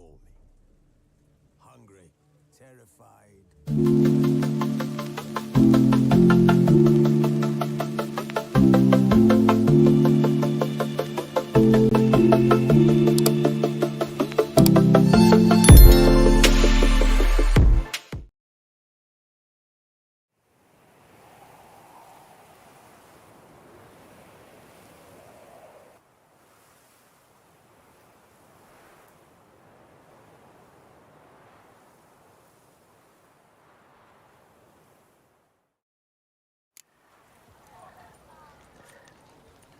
for me. Hungry, terrified.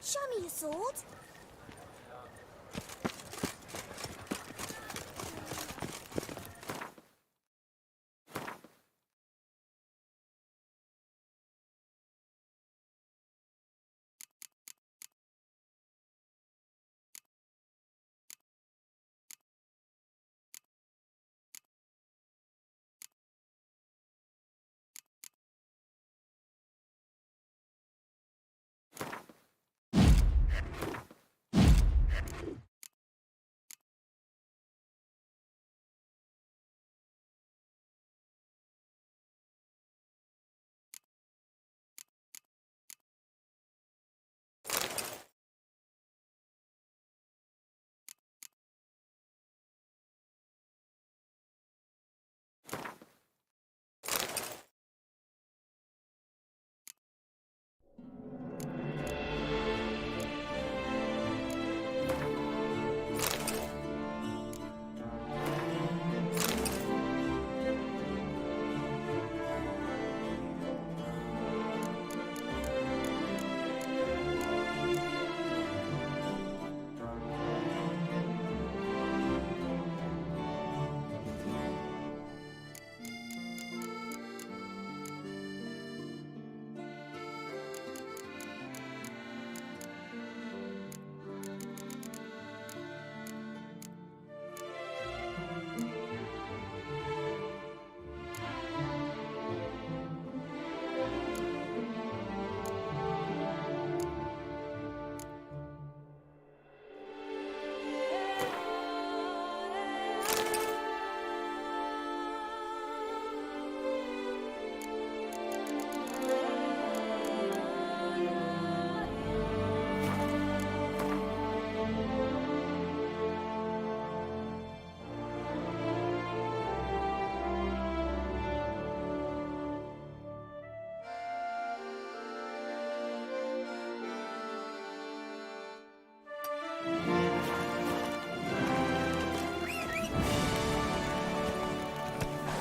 Show me your sword.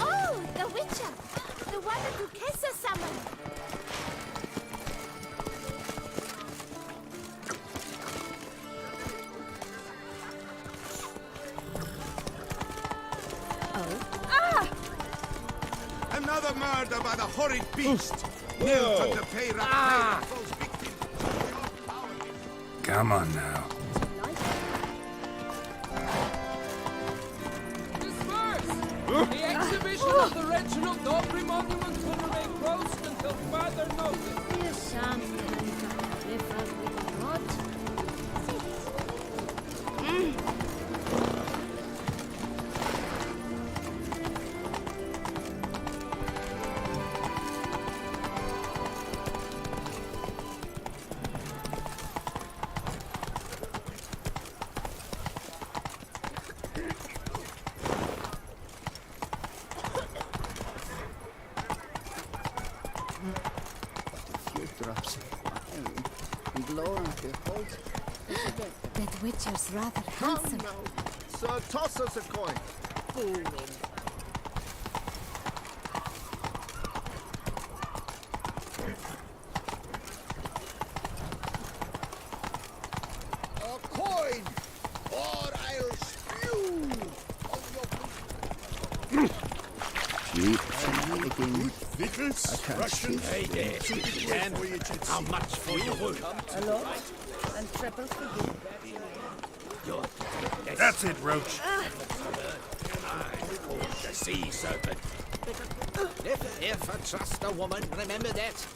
Oh, the witcher! The one that Duquesa summoned! Another murder by the horrid beast! Nailed to pay false victim. Come on now. Disperse! The exhibition of the Red Chinook Aubrey monuments will remain closed until further notice. Here's some kind of river with a rod. Drops of wine, and lo and behold, That witcher's rather Come handsome. now, sir, toss us a coin. Fool. A coin, or I'll spew on your cheap shenanigans. Vickers, I can't see. Hey there, Dan, how much for your wood? Hello? And triple for you. That's it, Roach. The sea serpent. If ever trust a woman, remember that.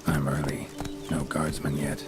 I'm early. No guardsmen yet.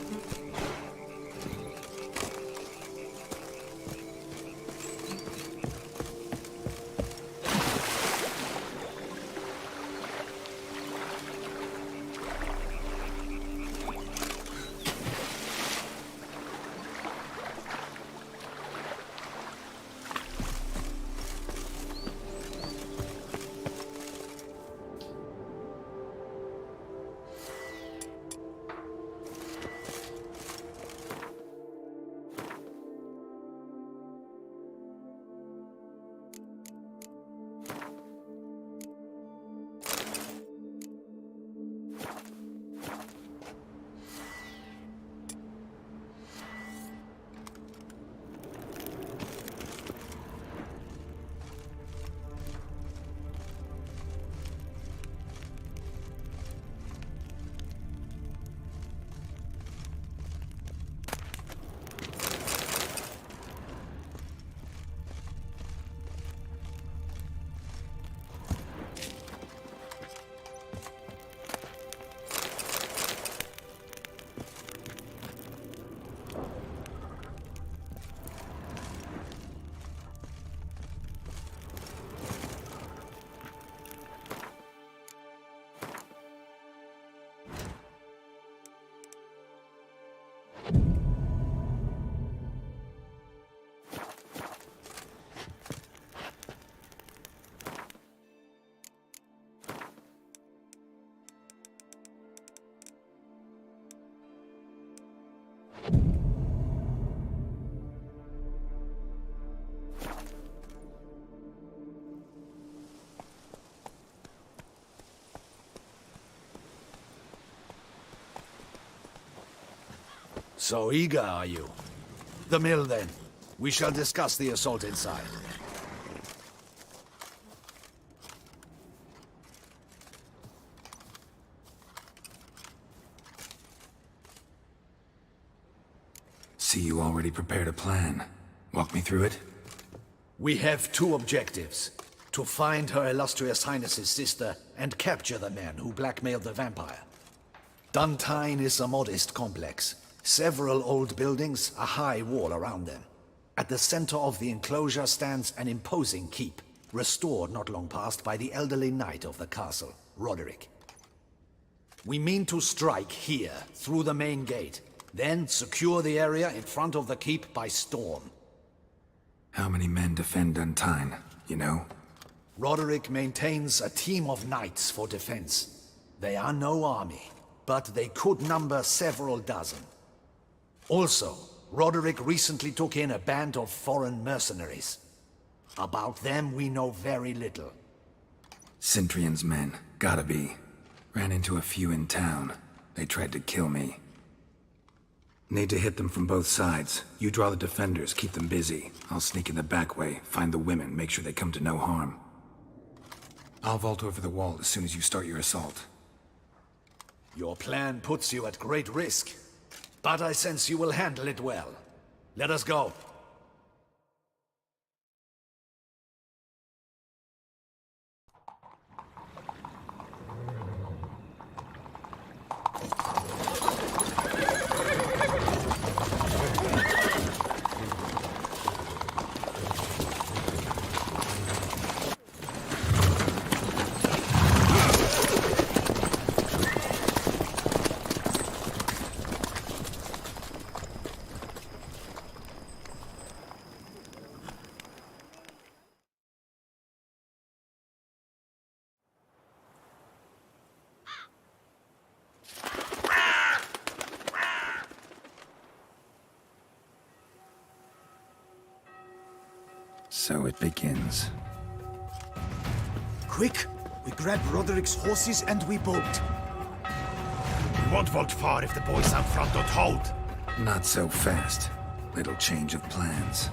So eager, are you? The mill, then. We shall discuss the assault inside. See, you already prepared a plan. Walk me through it? We have two objectives. To find Her Illustrious Highness's sister and capture the man who blackmailed the vampire. Duntine is a modest complex. Several old buildings, a high wall around them. At the center of the enclosure stands an imposing keep, restored not long past by the elderly knight of the castle, Roderick. We mean to strike here, through the main gate, then secure the area in front of the keep by storm. How many men defend Duntine, you know? Roderick maintains a team of knights for defense. They are no army, but they could number several dozen. Also, Roderick recently took in a band of foreign mercenaries. About them we know very little. Cintrian's men, gotta be. Ran into a few in town. They tried to kill me. Need to hit them from both sides. You draw the defenders, keep them busy. I'll sneak in the back way, find the women, make sure they come to no harm. I'll vault over the wall as soon as you start your assault. Your plan puts you at great risk, but I sense you will handle it well. Let us go. So it begins. Quick! We grab Roderick's horses and we bolt. We won't vault far if the boys out front don't hold. Not so fast. Little change of plans.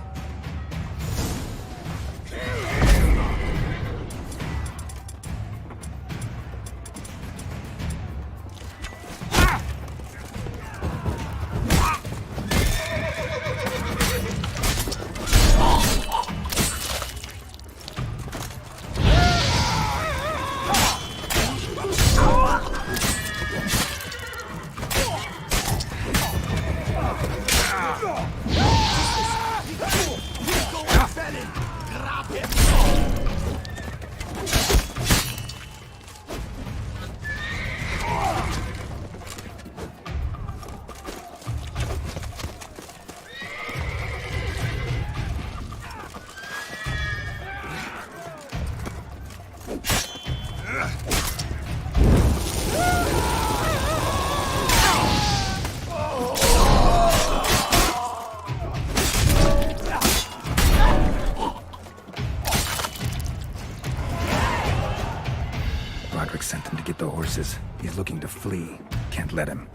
Roderick sent them to get the horses. He's looking to flee. Can't let him.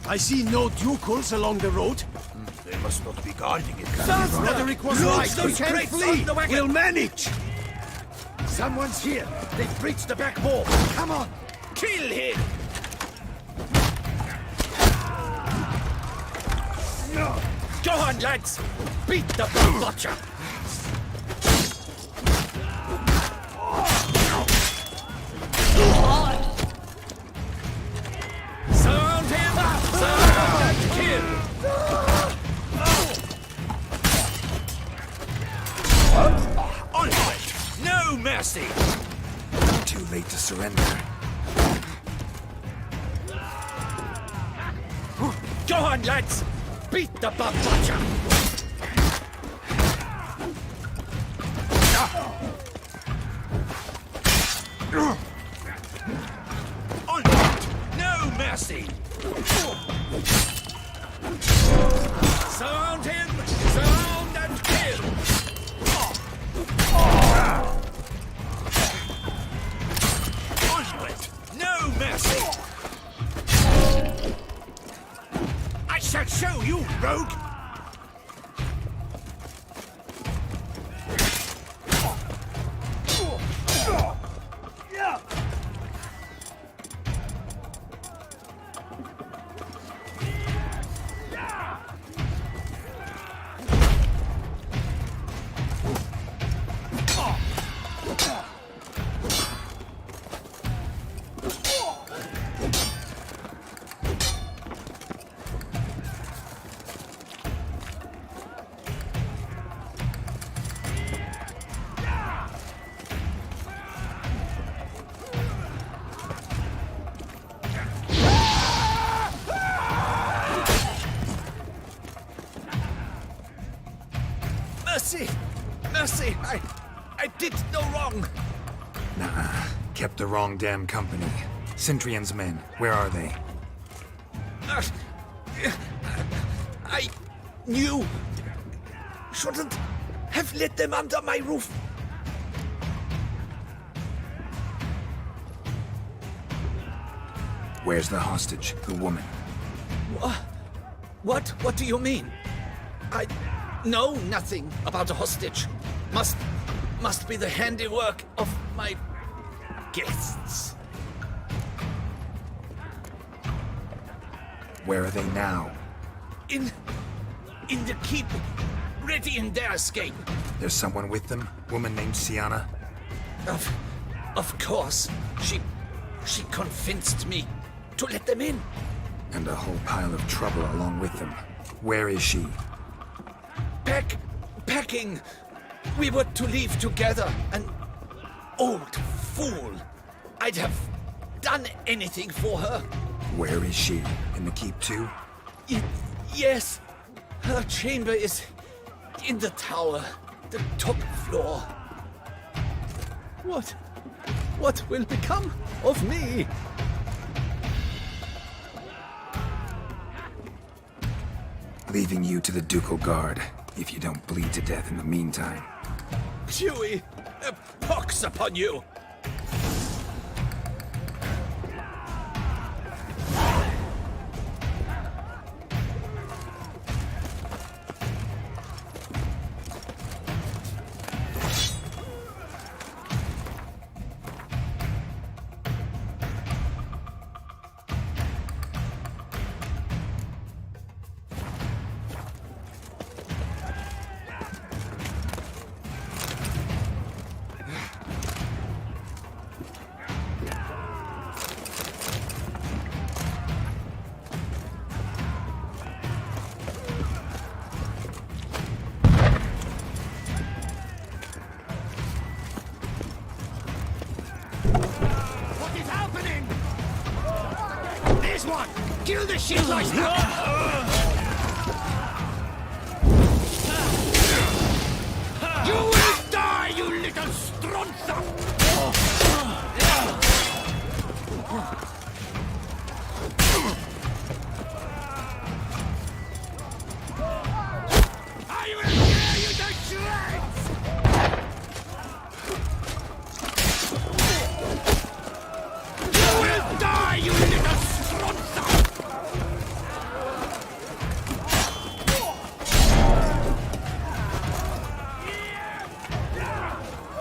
I see no ducals along the road. They must not be guarding it. Roderick was right. We can flee. We'll manage. Someone's here. They've breached the back wall. Come on. Kill him. Go on, lads! Beat the butcher! Surround him! Surround and kill! Onward! No mercy! Too late to surrender. Go on, lads! Beat the butcher! Onward! No mercy! Surround him! Surround and kill! Onward! No mercy! I shall show you, rogue! Mercy! Mercy! I did no wrong! Nah, kept the wrong damn company. Centrion's men, where are they? I knew. Shouldn't have let them under my roof. Where's the hostage, the woman? What do you mean? I know nothing about a hostage. Must be the handiwork of my guests. Where are they now? In the keep, ready in their escape. There's someone with them? Woman named Sienna? Of course. She convinced me to let them in. And a whole pile of trouble along with them. Where is she? Packing. We were to leave together. An old fool. I'd have done anything for her. Where is she? In the keep too? Yes. Her chamber is in the tower. The top floor. What will become of me? Leaving you to the Ducal Guard, if you don't bleed to death in the meantime. Huey, a pox upon you! Kill the shit like You will die, you little stronza! I will tear you to shreds! You will die, you little stronza!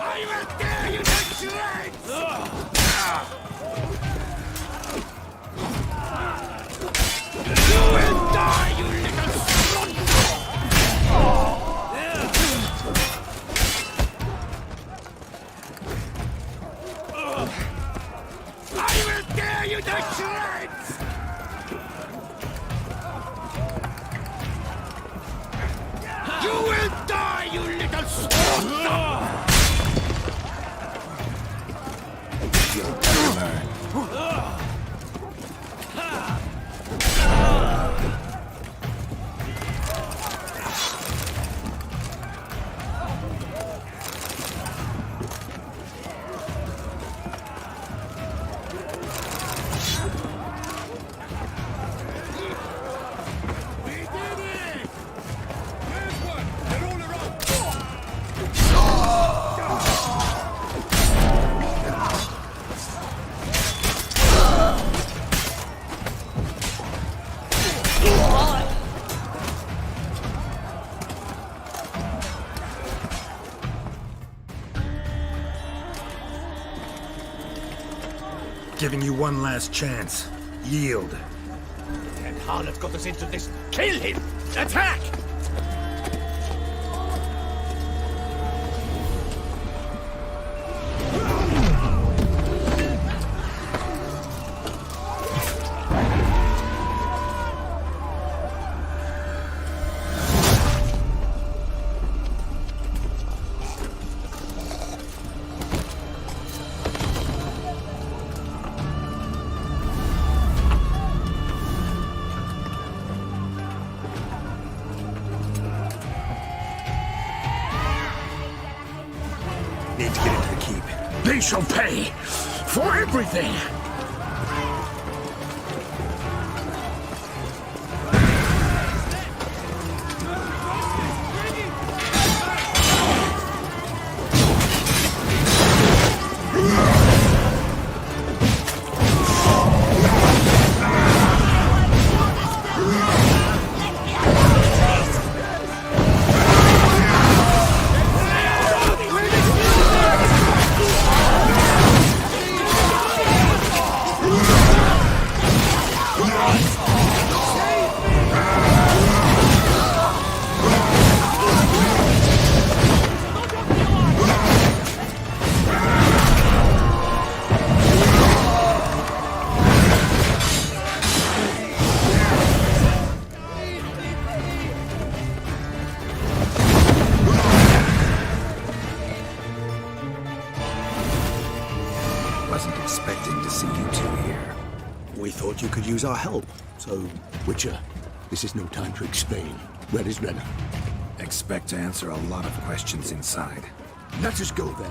I will tear you to shreds! You will die, you little stronza! I will tear you to shreds! You will die, you little stronza! You'll never learn. We did it! There's one! They're all around! Giving you one last chance. Yield. And Harlot got us into this. Kill him! Attack! Need to get into the keep. They shall pay for everything! Wasn't expecting to see you two here. We thought you could use our help. So, Witcher, this is no time to explain. Where is Renna? Expect to answer a lot of questions inside. Let us go then.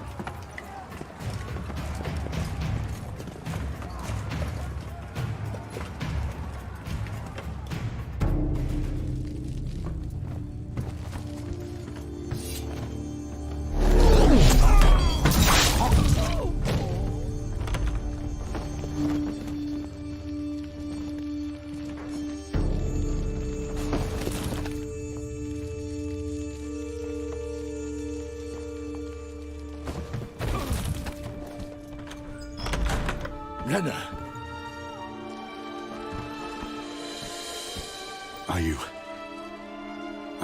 Renna. Are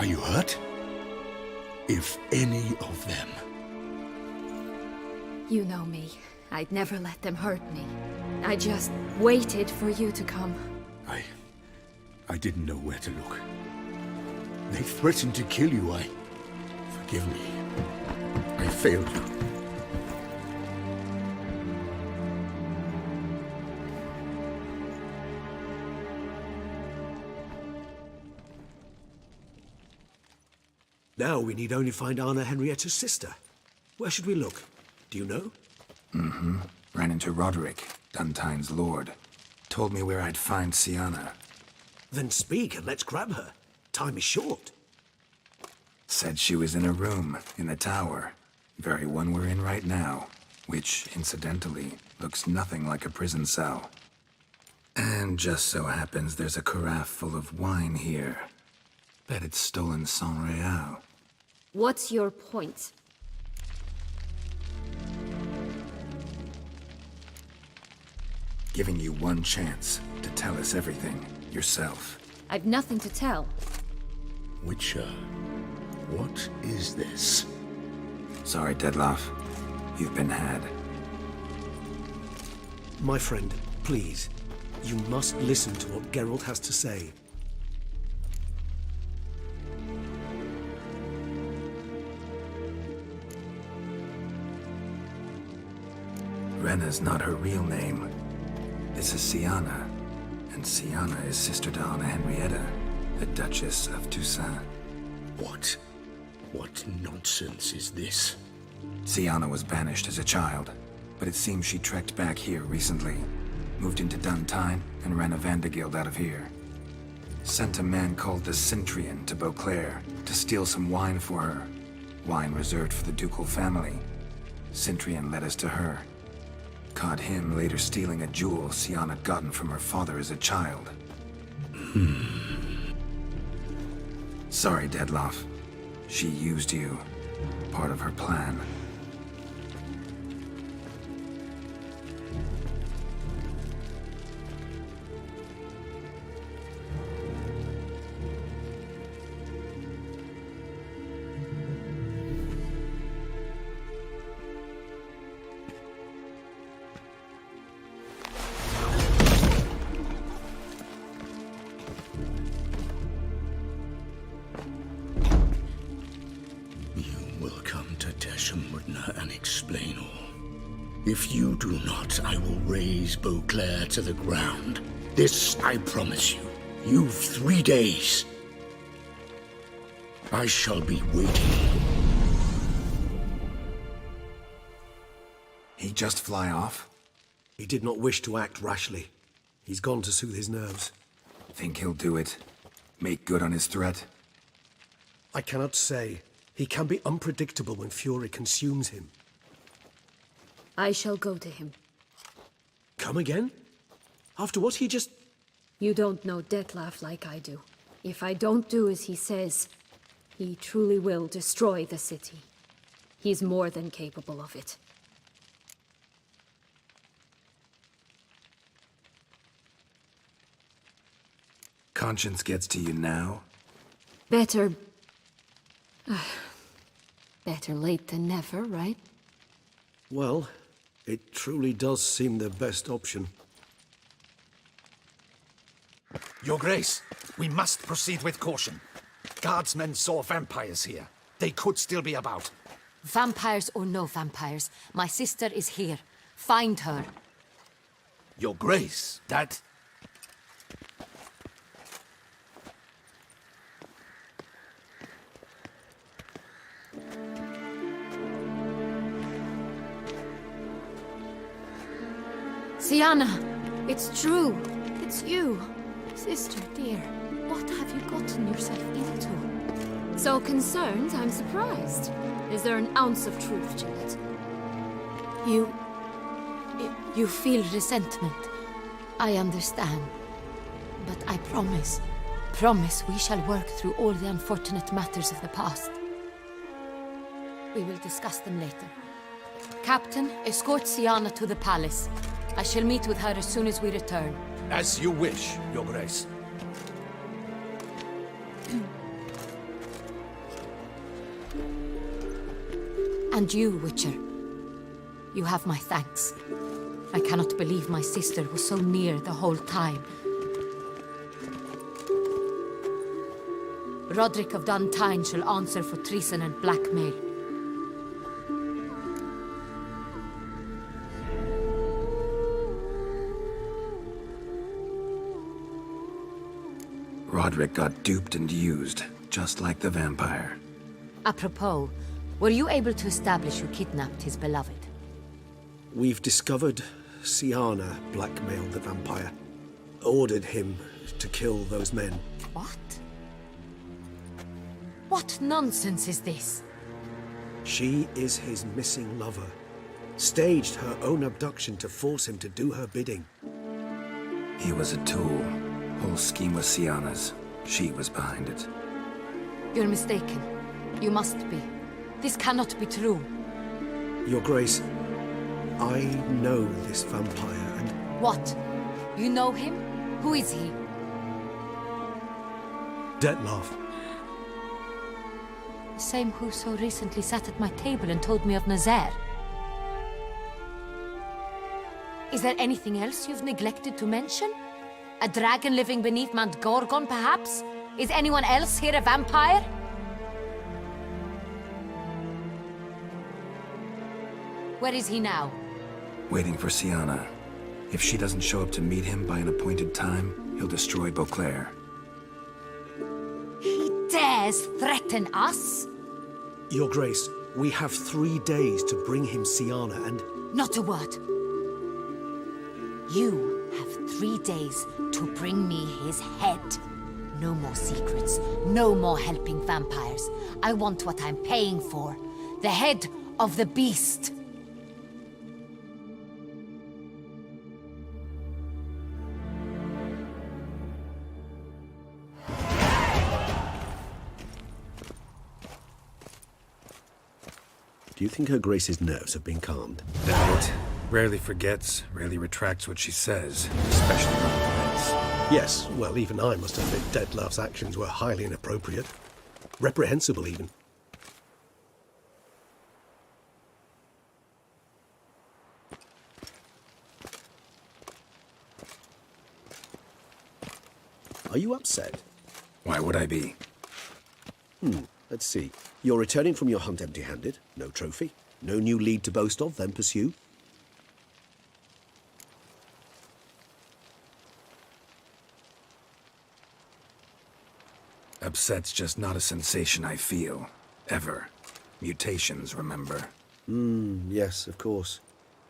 you hurt? If any of them. You know me. I'd never let them hurt me. I just waited for you to come. I didn't know where to look. They threatened to kill you. Forgive me. I failed you. Now we need only find Anna Henrietta's sister. Where should we look? Do you know? Ran into Roderick, Duntine's lord. Told me where I'd find Siana. Then speak and let's grab her. Time is short. Said she was in a room in the tower. Very one we're in right now. Which, incidentally, looks nothing like a prison cell. And just so happens there's a carafe full of wine here. Bet it's stolen San Real. What's your point? Giving you one chance to tell us everything yourself. I've nothing to tell. Witcher, what is this? Sorry, Dettlaff. You've been had. My friend, please. You must listen to what Geralt has to say. Renna's not her real name. This is Siana. And Siana is sister to Anna Henrietta, the Duchess of Toussaint. What nonsense is this? Siana was banished as a child, but it seems she trekked back here recently. Moved into Duntine and ran a Vandergild out of here. Sent a man called the Centrian to Beauclair to steal some wine for her. Wine reserved for the ducal family. Centrian led us to her. Caught him later stealing a jewel Siana had gotten from her father as a child. Sorry, Dettlaff. She used you. Part of her plan. And explain all. If you do not, I will raise Beauclair to the ground. This I promise you. You've 3 days. I shall be waiting. He just fly off? He did not wish to act rashly. He's gone to soothe his nerves. Think he'll do it? Make good on his threat? I cannot say. He can be unpredictable when fury consumes him. I shall go to him. Come again? After what he just... You don't know Dettlaff like I do. If I don't do as he says, he truly will destroy the city. He's more than capable of it. Conscience gets to you now? Better late than never, right? Well, it truly does seem the best option. Your Grace, we must proceed with caution. Guardsmen saw vampires here. They could still be about. Vampires or no vampires, my sister is here. Find her. Your Grace, that... Siana, it's true. It's you. Sister, dear, what have you gotten yourself into? So concerned, I'm surprised. Is there an ounce of truth to it? You feel resentment. I understand. But I promise we shall work through all the unfortunate matters of the past. We will discuss them later. Captain, escort Siana to the palace. I shall meet with her as soon as we return. As you wish, Your Grace. And you, Witcher. You have my thanks. I cannot believe my sister was so near the whole time. Roderick of Duntine shall answer for treason and blackmail. Roderick got duped and used, just like the vampire. Apropos, were you able to establish who kidnapped his beloved? We've discovered Siana blackmailed the vampire. Ordered him to kill those men. What? What nonsense is this? She is his missing lover. Staged her own abduction to force him to do her bidding. He was a tool. Whole scheme was Siana's. She was behind it. You're mistaken. You must be. This cannot be true. Your Grace, I know this vampire and... What? You know him? Who is he? Detlef. The same who so recently sat at my table and told me of Nazaire. Is there anything else you've neglected to mention? A dragon living beneath Mount Gorgon, perhaps? Is anyone else here a vampire? Where is he now? Waiting for Siana. If she doesn't show up to meet him by an appointed time, he'll destroy Beauclair. He dares threaten us? Your Grace, we have 3 days to bring him Siana and... Not a word. You have 3 days to bring me his head. No more secrets. No more helping vampires. I want what I'm paying for. The head of the beast. Do you think Her Grace's nerves have been calmed? Doubt it. Rarely forgets, rarely retracts what she says, especially around events. Yes, well, even I must admit Detlef's actions were highly inappropriate. Reprehensible, even. Are you upset? Why would I be? Let's see. You're returning from your hunt empty-handed. No trophy. No new lead to boast of, then pursue. Upset's just not a sensation I feel. Ever. Mutations, remember? Yes, of course.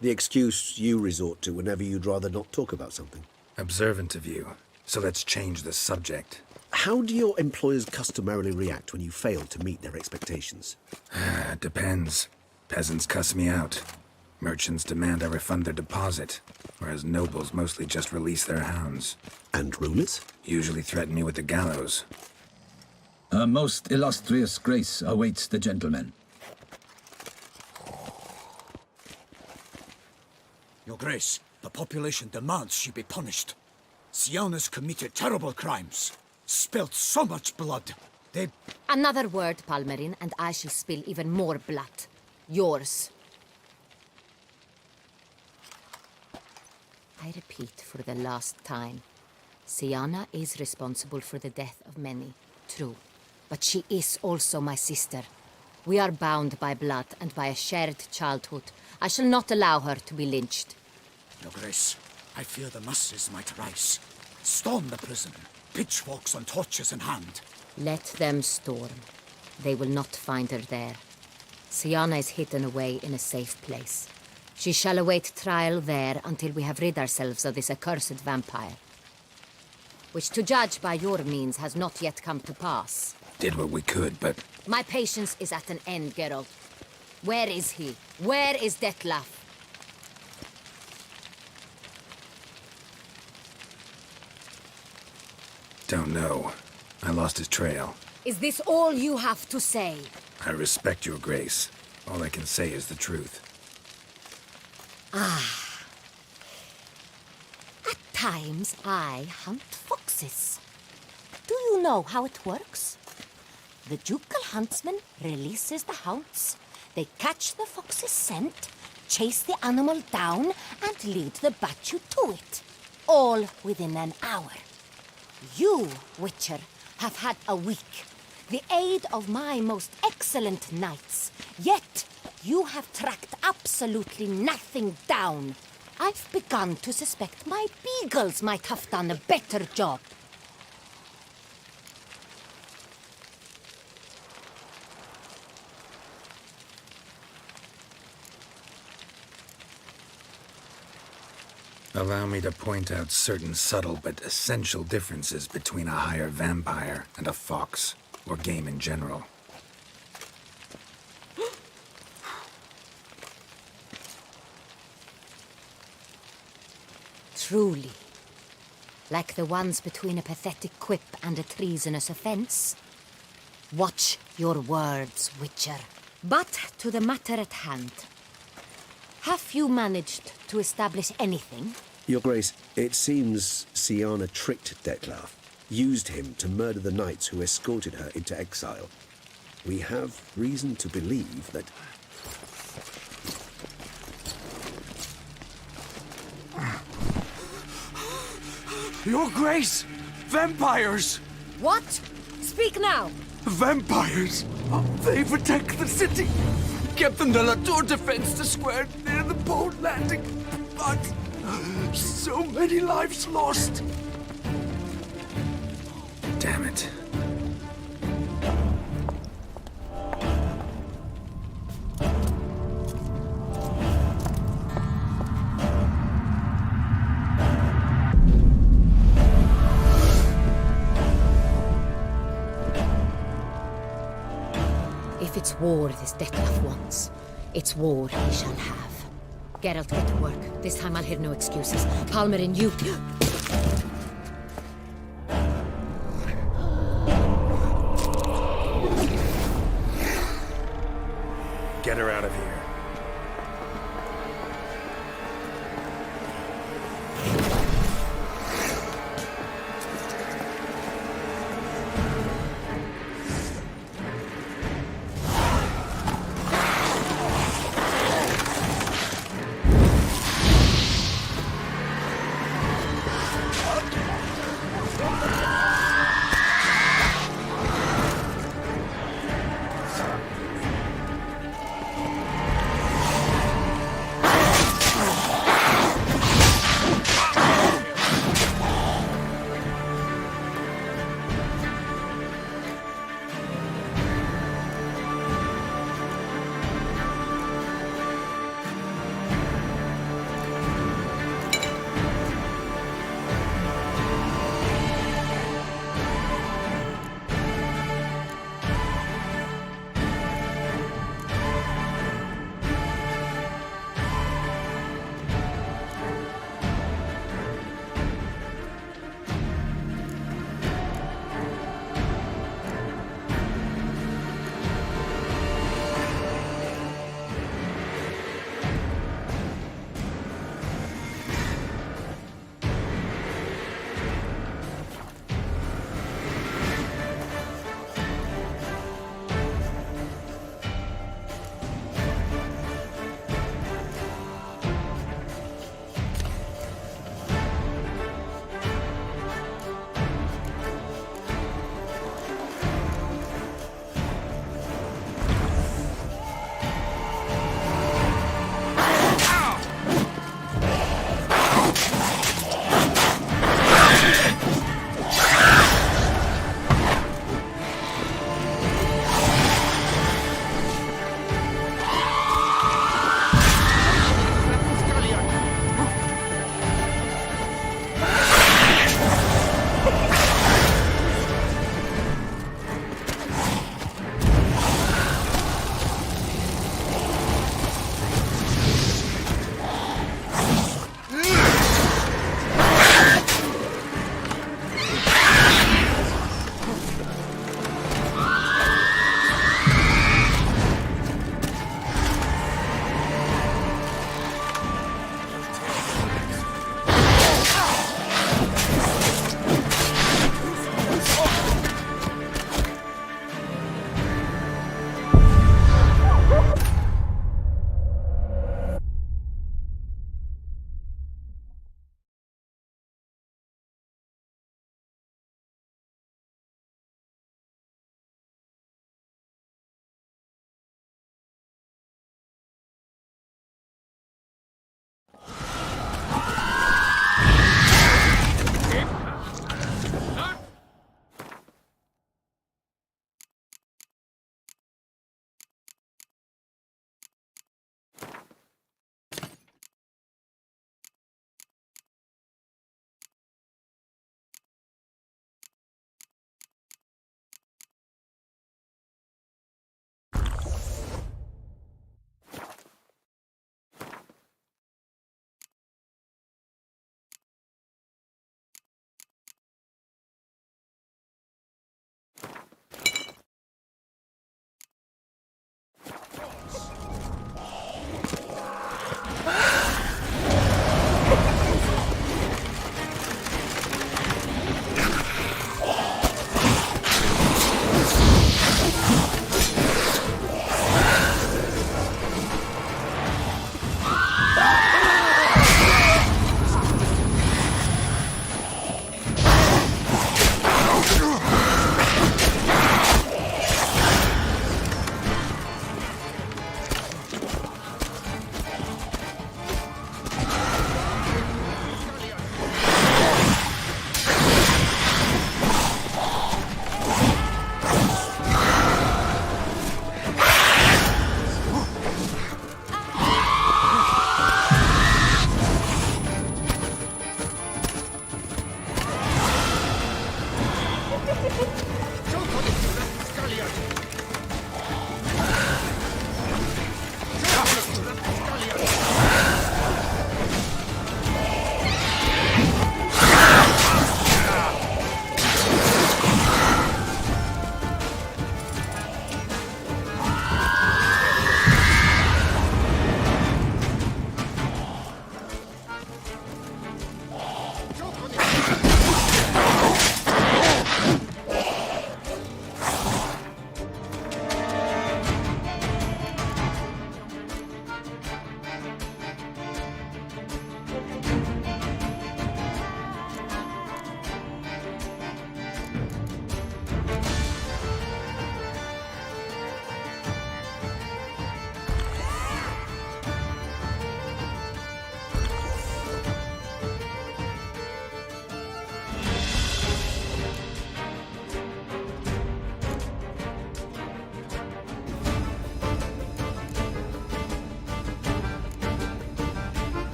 The excuse you resort to whenever you'd rather not talk about something. Observant of you. So let's change the subject. How do your employers customarily react when you fail to meet their expectations? Depends. Peasants cuss me out. Merchants demand I refund their deposit, whereas nobles mostly just release their hounds. And rulers? Usually threaten me with the gallows. Her most illustrious grace awaits the gentleman. Your Grace, the population demands she be punished. Siana's committed terrible crimes. Spilt so much blood. They... Another word, Palmerin, and I shall spill even more blood. Yours. I repeat for the last time. Siana is responsible for the death of many, true. But she is also my sister. We are bound by blood and by a shared childhood. I shall not allow her to be lynched. Your Grace, I fear the masses might rise. Storm the prison, pitchforks and torches in hand. Let them storm. They will not find her there. Siana is hidden away in a safe place. She shall await trial there until we have rid ourselves of this accursed vampire. Which, to judge by your means, has not yet come to pass. Did what we could, but... My patience is at an end, Geralt. Where is he? Where is Detlef? Don't know. I lost his trail. Is this all you have to say? I respect your grace. All I can say is the truth. Sometimes I hunt foxes. Do you know how it works? The ducal huntsman releases the hounds. They catch the fox's scent, chase the animal down, and lead the Bachu to it. All within an hour. You, Witcher, have had a week. The aid of my most excellent knights. Yet, you have tracked absolutely nothing down. I've begun to suspect my beagles might have done a better job. Allow me to point out certain subtle but essential differences between a higher vampire and a fox, or game in general. Truly. Like the ones between a pathetic quip and a treasonous offense. Watch your words, Witcher. But to the matter at hand. Have you managed to establish anything? Your Grace, it seems Siana tricked Dettlaff, used him to murder the knights who escorted her into exile. We have reason to believe that... Your Grace! Vampires! What? Speak now! Vampires! They protect the city! Captain de la Tour defends the square near the boat landing, but so many lives lost! Damn it. If it's war this Dettlaff wants, it's war he shall have. Geralt, get to work. This time I'll hear no excuses. Palmer and you... Get her out of here.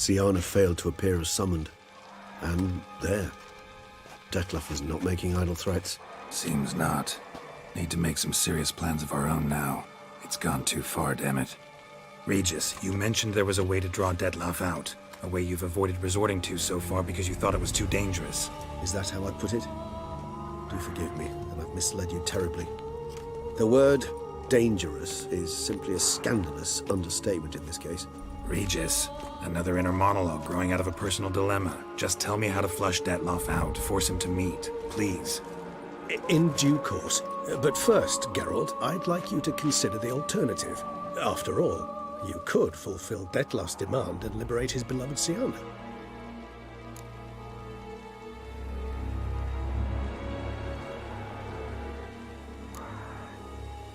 Siana failed to appear as summoned. And there. Detlef is not making idle threats. Seems not. Need to make some serious plans of our own now. It's gone too far, damn it. Regis, you mentioned there was a way to draw Detlef out. A way you've avoided resorting to so far because you thought it was too dangerous. Is that how I put it? Do forgive me that I've misled you terribly. The word dangerous is simply a scandalous understatement in this case. Regis, another inner monologue growing out of a personal dilemma. Just tell me how to flush Detlef out, force him to meet, please. In due course. But first, Geralt, I'd like you to consider the alternative. After all, you could fulfill Detlef's demand and liberate his beloved Siana.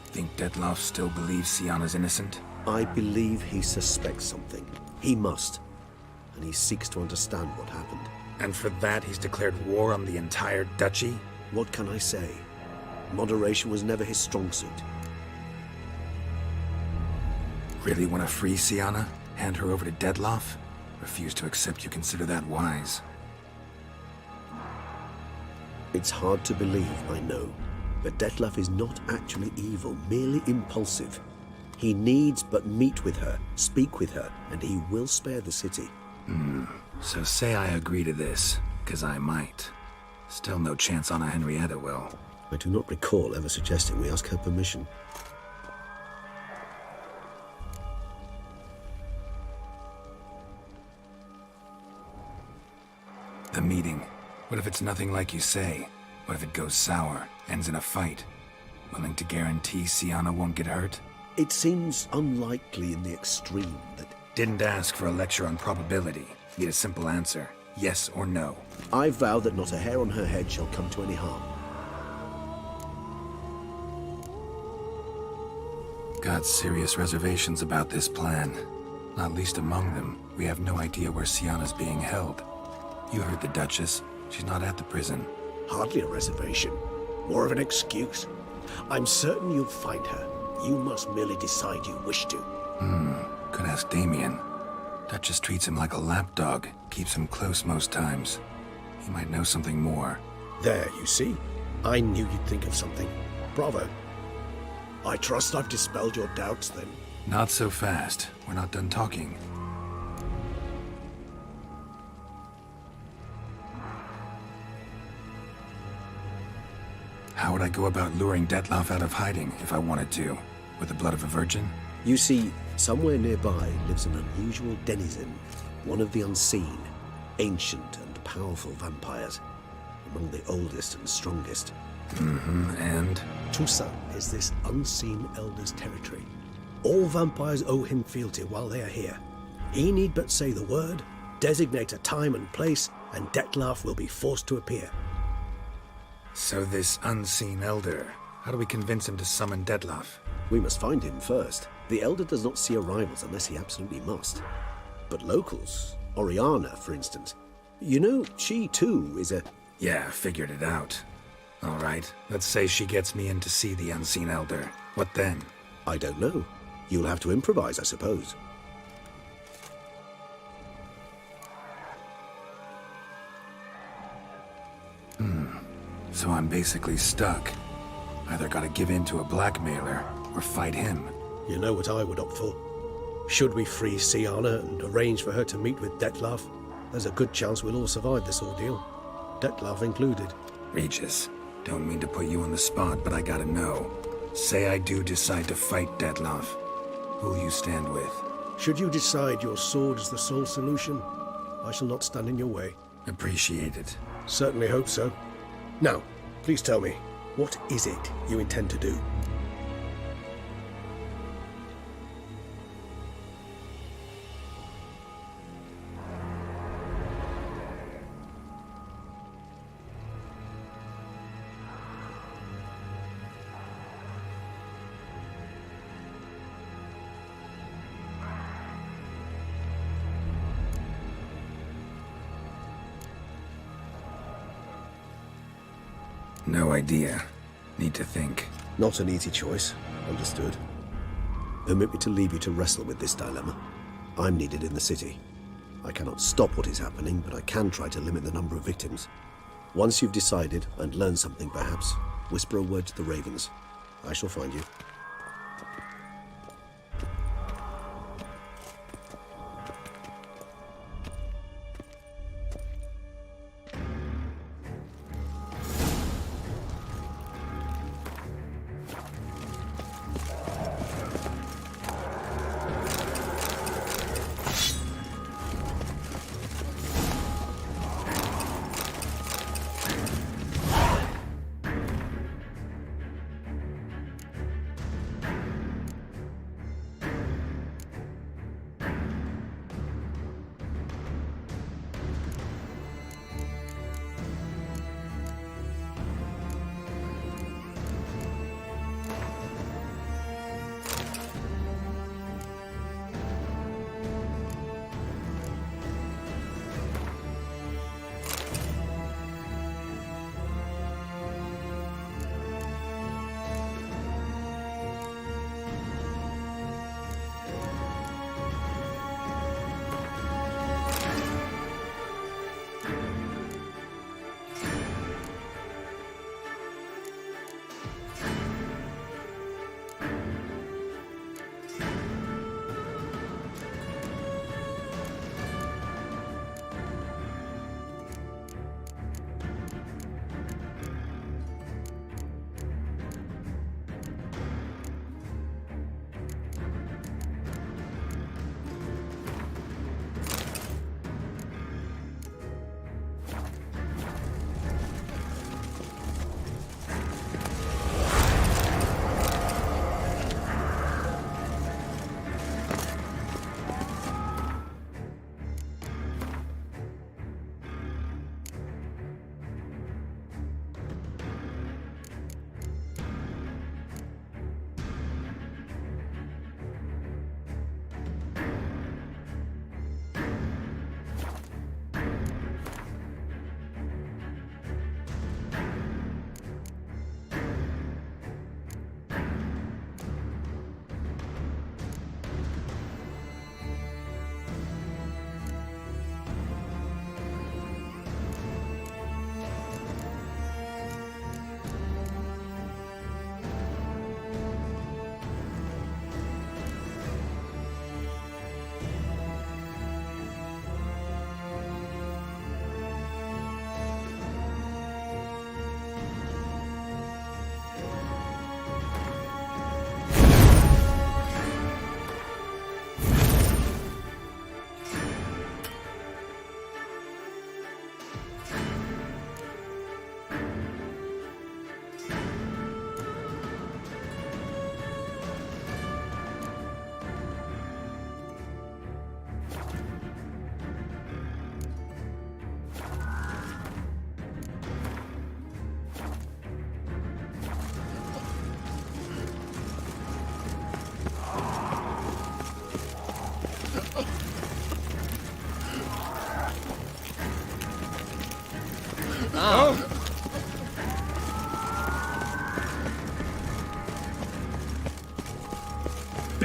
Think Detlef still believes Siana's innocent? I believe he suspects something. He must. And he seeks to understand what happened. And for that he's declared war on the entire duchy? What can I say? Moderation was never his strong suit. Really want to free Siana? Hand her over to Detlef? Refuse to accept you consider that wise. It's hard to believe, I know. But Detlef is not actually evil, merely impulsive. He needs but meet with her, speak with her, and he will spare the city. So say I agree to this, 'cause I might. Still no chance Anna Henrietta will. I do not recall ever suggesting we ask her permission. The meeting. What if it's nothing like you say? What if it goes sour, ends in a fight? Willing to guarantee Siana won't get hurt? It seems unlikely in the extreme that... Didn't ask for a lecture on probability. Need a simple answer. Yes or no. I vow that not a hair on her head shall come to any harm. Got serious reservations about this plan. Not least among them, we have no idea where Siana's being held. You heard the Duchess. She's not at the prison. Hardly a reservation. More of an excuse. I'm certain you'll find her. You must merely decide you wish to. Could ask Damien. Duchess treats him like a lapdog. Keeps him close most times. He might know something more. There, you see? I knew you'd think of something. Bravo. I trust I've dispelled your doubts, then. Not so fast. We're not done talking. How would I go about luring Detloff out of hiding if I wanted to? With the blood of a virgin? You see, somewhere nearby lives an unusual denizen, one of the unseen, ancient and powerful vampires, among the oldest and strongest. And? Toussaint is this unseen elder's territory. All vampires owe him fealty while they are here. He need but say the word, designate a time and place, and Detlaff will be forced to appear. So this unseen elder, how do we convince him to summon Detloff? We must find him first. The elder does not see arrivals unless he absolutely must. But locals, Oriana, for instance, you know, she too is a... Yeah, figured it out. All right, let's say she gets me in to see the unseen elder. What then? I don't know. You'll have to improvise, I suppose. So I'm basically stuck. Either gotta give in to a blackmailer, or fight him. You know what I would opt for. Should we free Siana and arrange for her to meet with Detlaff, there's a good chance we'll all survive this ordeal. Detlaff included. Regis, don't mean to put you on the spot, but I gotta know. Say I do decide to fight Detloff. Who'll you stand with? Should you decide your sword is the sole solution, I shall not stand in your way. Appreciate it. Certainly hope so. Now, please tell me, what is it you intend to do? No idea. Need to think. Not an easy choice. Understood. Permit me to leave you to wrestle with this dilemma. I'm needed in the city. I cannot stop what is happening, but I can try to limit the number of victims. Once you've decided and learned something, perhaps, whisper a word to the ravens. I shall find you.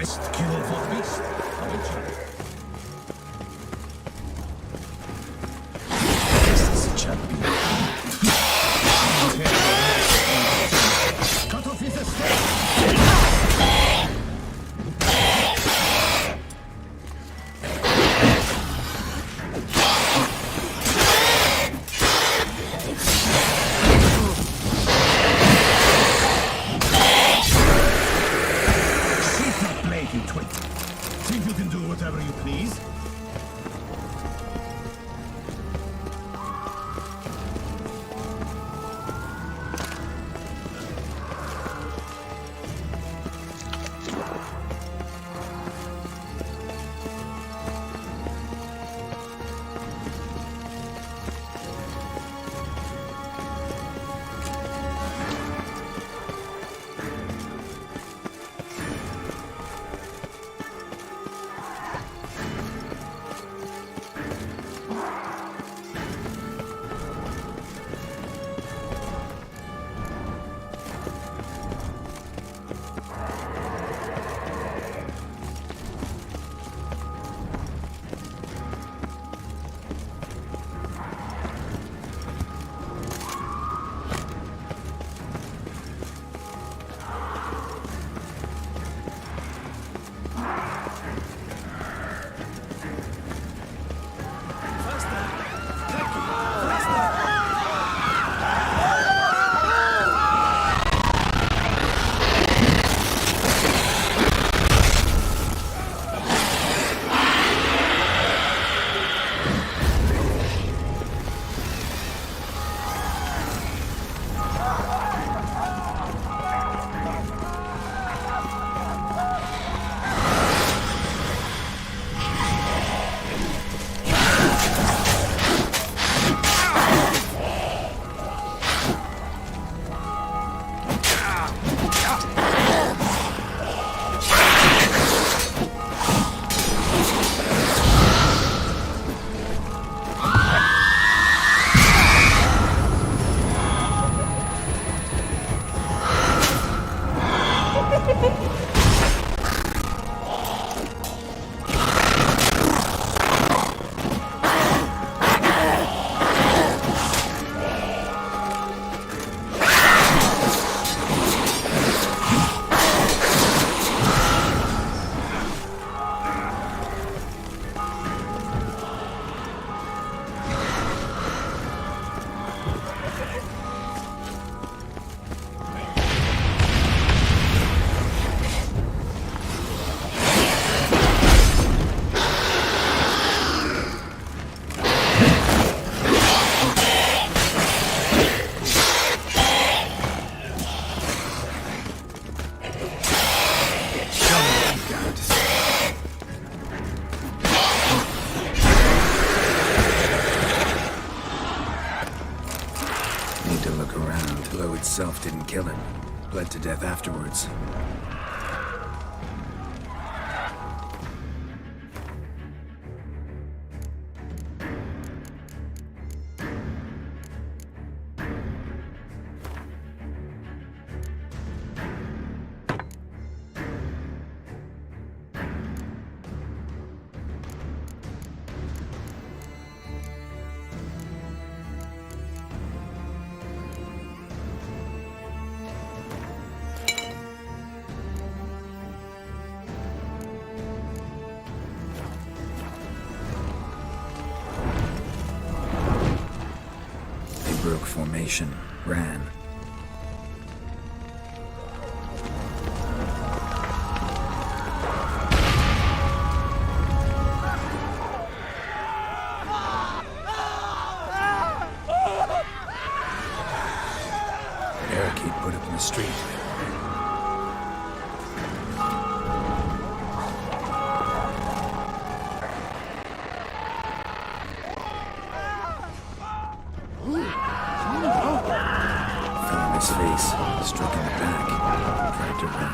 Best cure for beast, the witcher. This is a champion. Cut off his escape! Seize that blade, you twit. Think you can do whatever you please? itself didn't kill him. Bled to death afterwards. Broke formation, ran. Barricade put up in the street. His face, struck in the back, tried to run.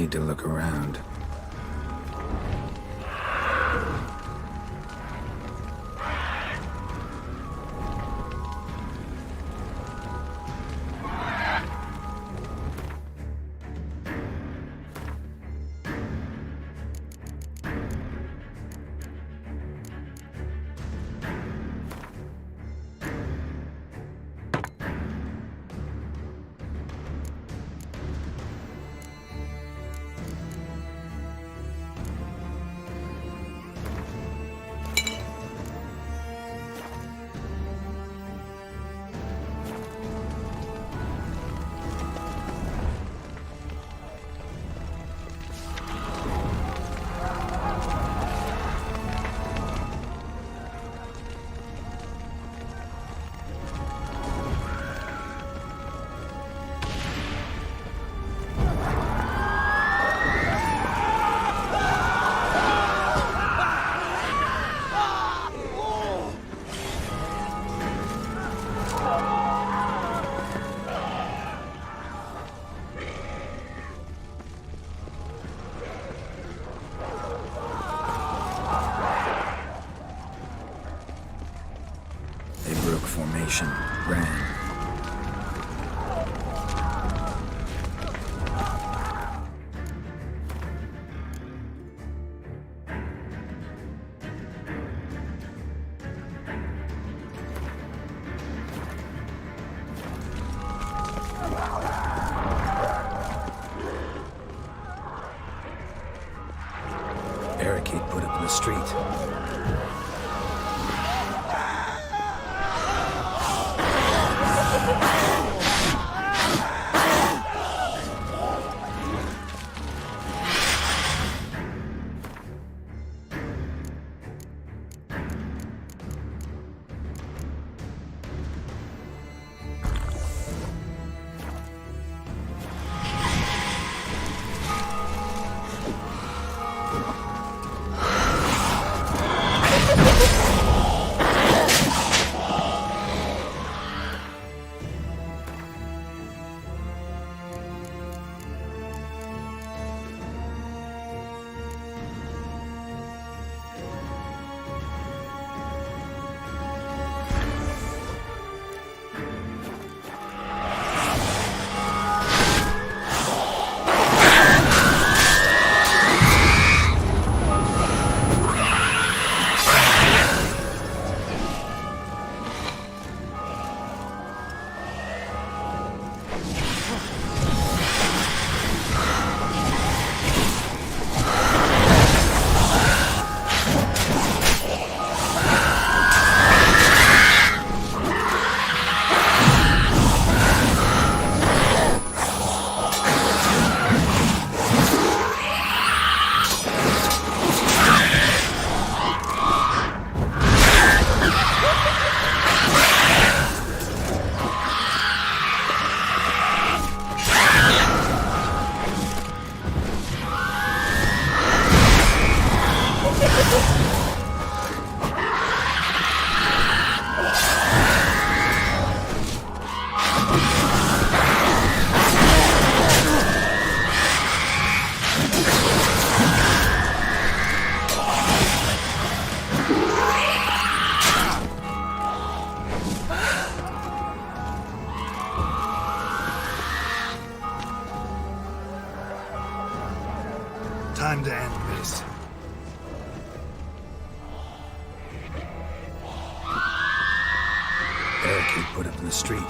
Need to look around. Formation. Ran. Barricade put up in the street. Time to end this. Barricade put up in the street.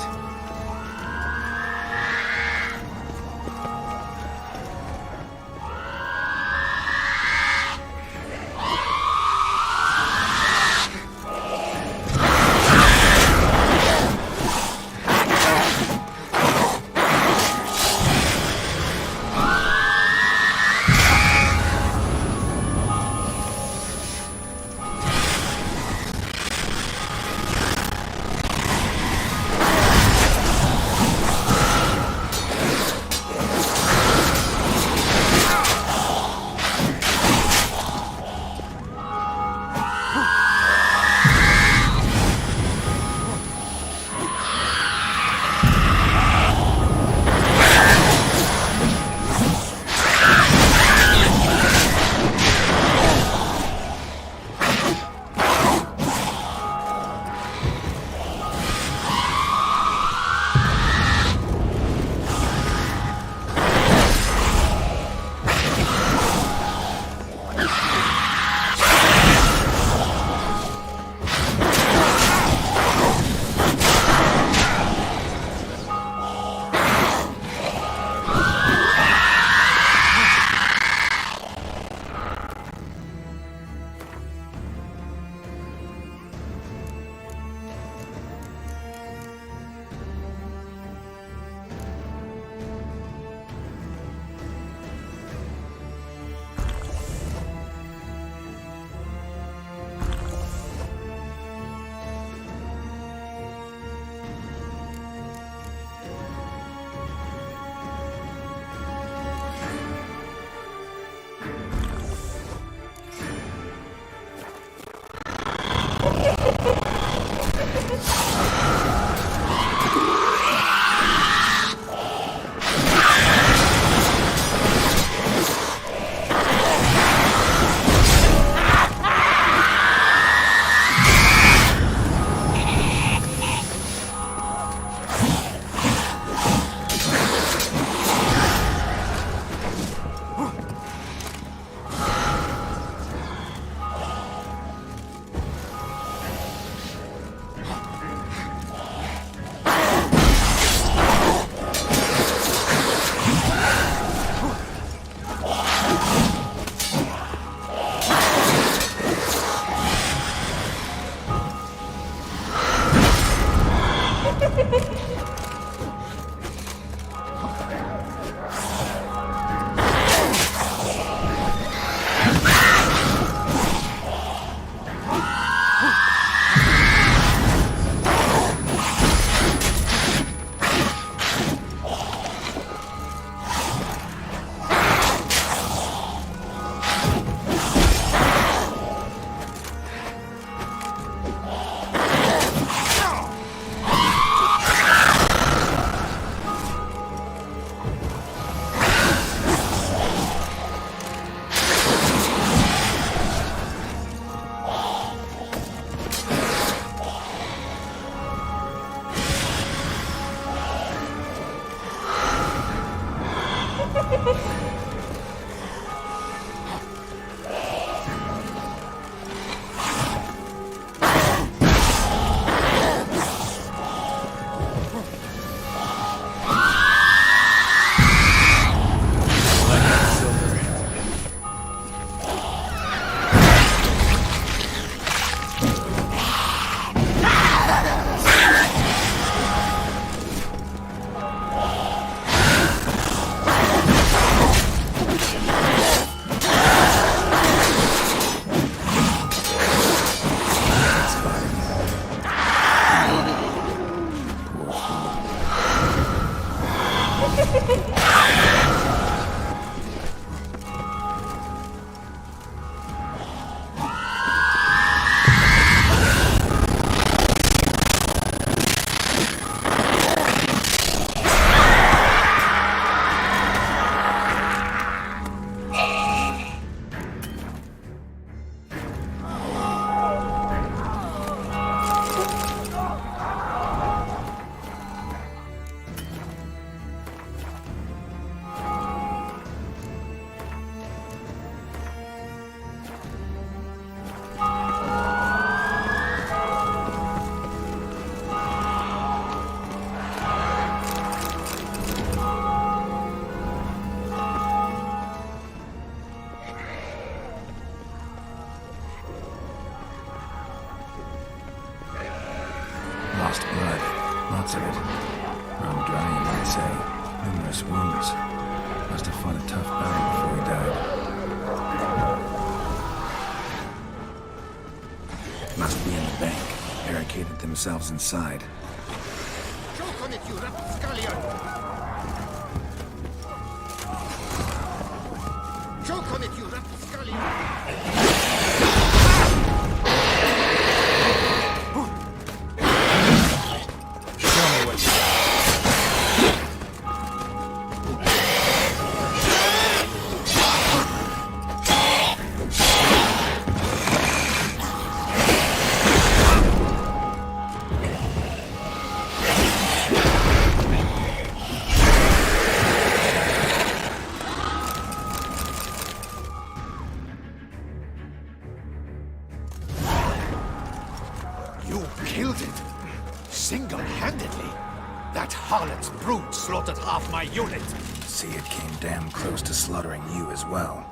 barricaded themselves inside. Choke on it, you rapscallion! Choke on it, you rapscallion! You killed it? Single-handedly? That harlot's brute slaughtered half my unit. See, it came damn close to slaughtering you as well.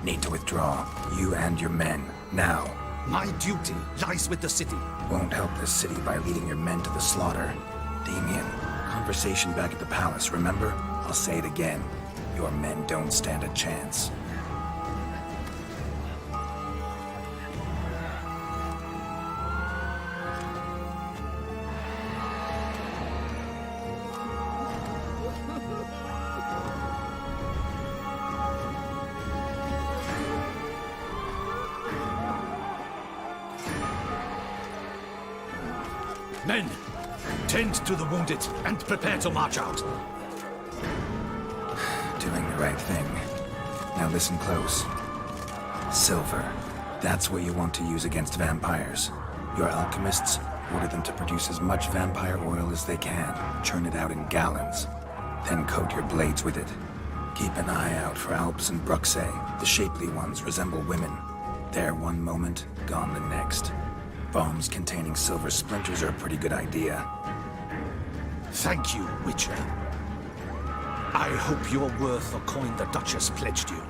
Need to withdraw, you and your men, now. My duty lies with the city. Won't help the city by leading your men to the slaughter. Damien, conversation back at the palace, remember? I'll say it again. Your men don't stand a chance. Men, tend to the wounded and prepare to march out. Doing the right thing. Now listen close. Silver. That's what you want to use against vampires. Your alchemists, order them to produce as much vampire oil as they can. Churn it out in gallons. Then coat your blades with it. Keep an eye out for Alps and Bruxae. The shapely ones resemble women. There one moment, gone the next. Bombs containing silver splinters are a pretty good idea. Thank you, Witcher. I hope you're worth the coin the Duchess pledged you.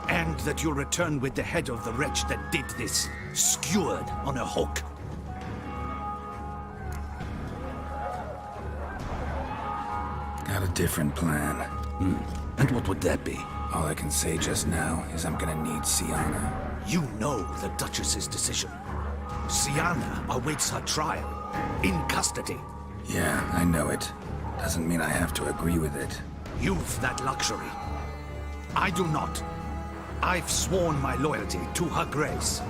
And that you'll return with the head of the wretch that did this, skewered on a hook. Got a different plan. And what would that be? All I can say just now is I'm gonna need Sienna. You know the Duchess's decision. Sienna awaits her trial, in custody. Yeah, I know it. Doesn't mean I have to agree with it. You've that luxury. I do not. I've sworn my loyalty to her grace.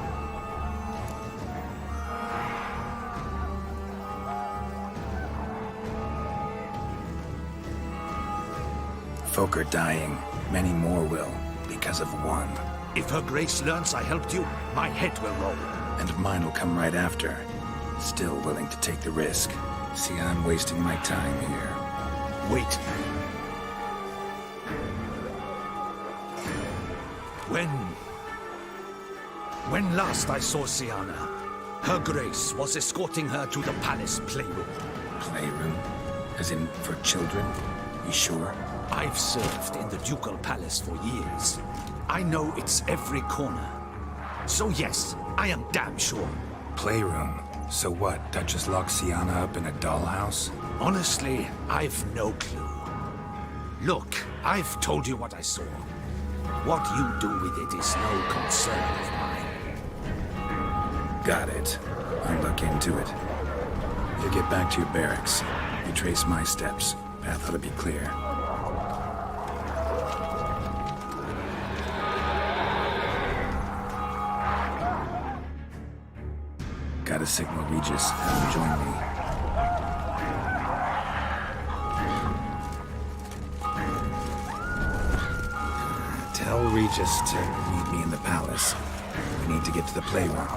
Folk are dying. Many more will, because of one. If her grace learns I helped you, my head will roll. And mine will come right after. Still willing to take the risk. See, I'm wasting my time here. Wait. When last I saw Sienna, her grace was escorting her to the palace playroom. Playroom? As in, for children? You sure? I've served in the ducal palace for years. I know its every corner. So yes, I am damn sure. Playroom? So what, Duchess locked Sienna up in a dollhouse? Honestly, I've no clue. Look, I've told you what I saw. What you do with it is no concern of mine. Got it. I'll look into it. You get back to your barracks. You trace my steps. Path ought to be clear. Gotta signal Regis. Have him join me. Tell Regis to meet me in the palace. We need to get to the playroom.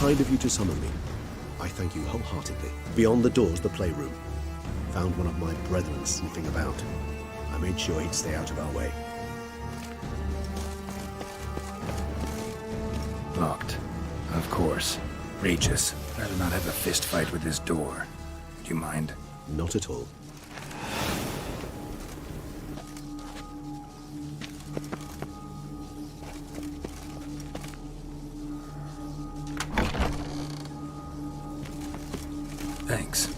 Kind of you to summon me. I thank you wholeheartedly. Beyond the doors, the playroom. Found one of my brethren sniffing about. I made sure he'd stay out of our way. Locked. Of course. Regis, I do not have a fist fight with this door. Do you mind? Not at all. Thanks.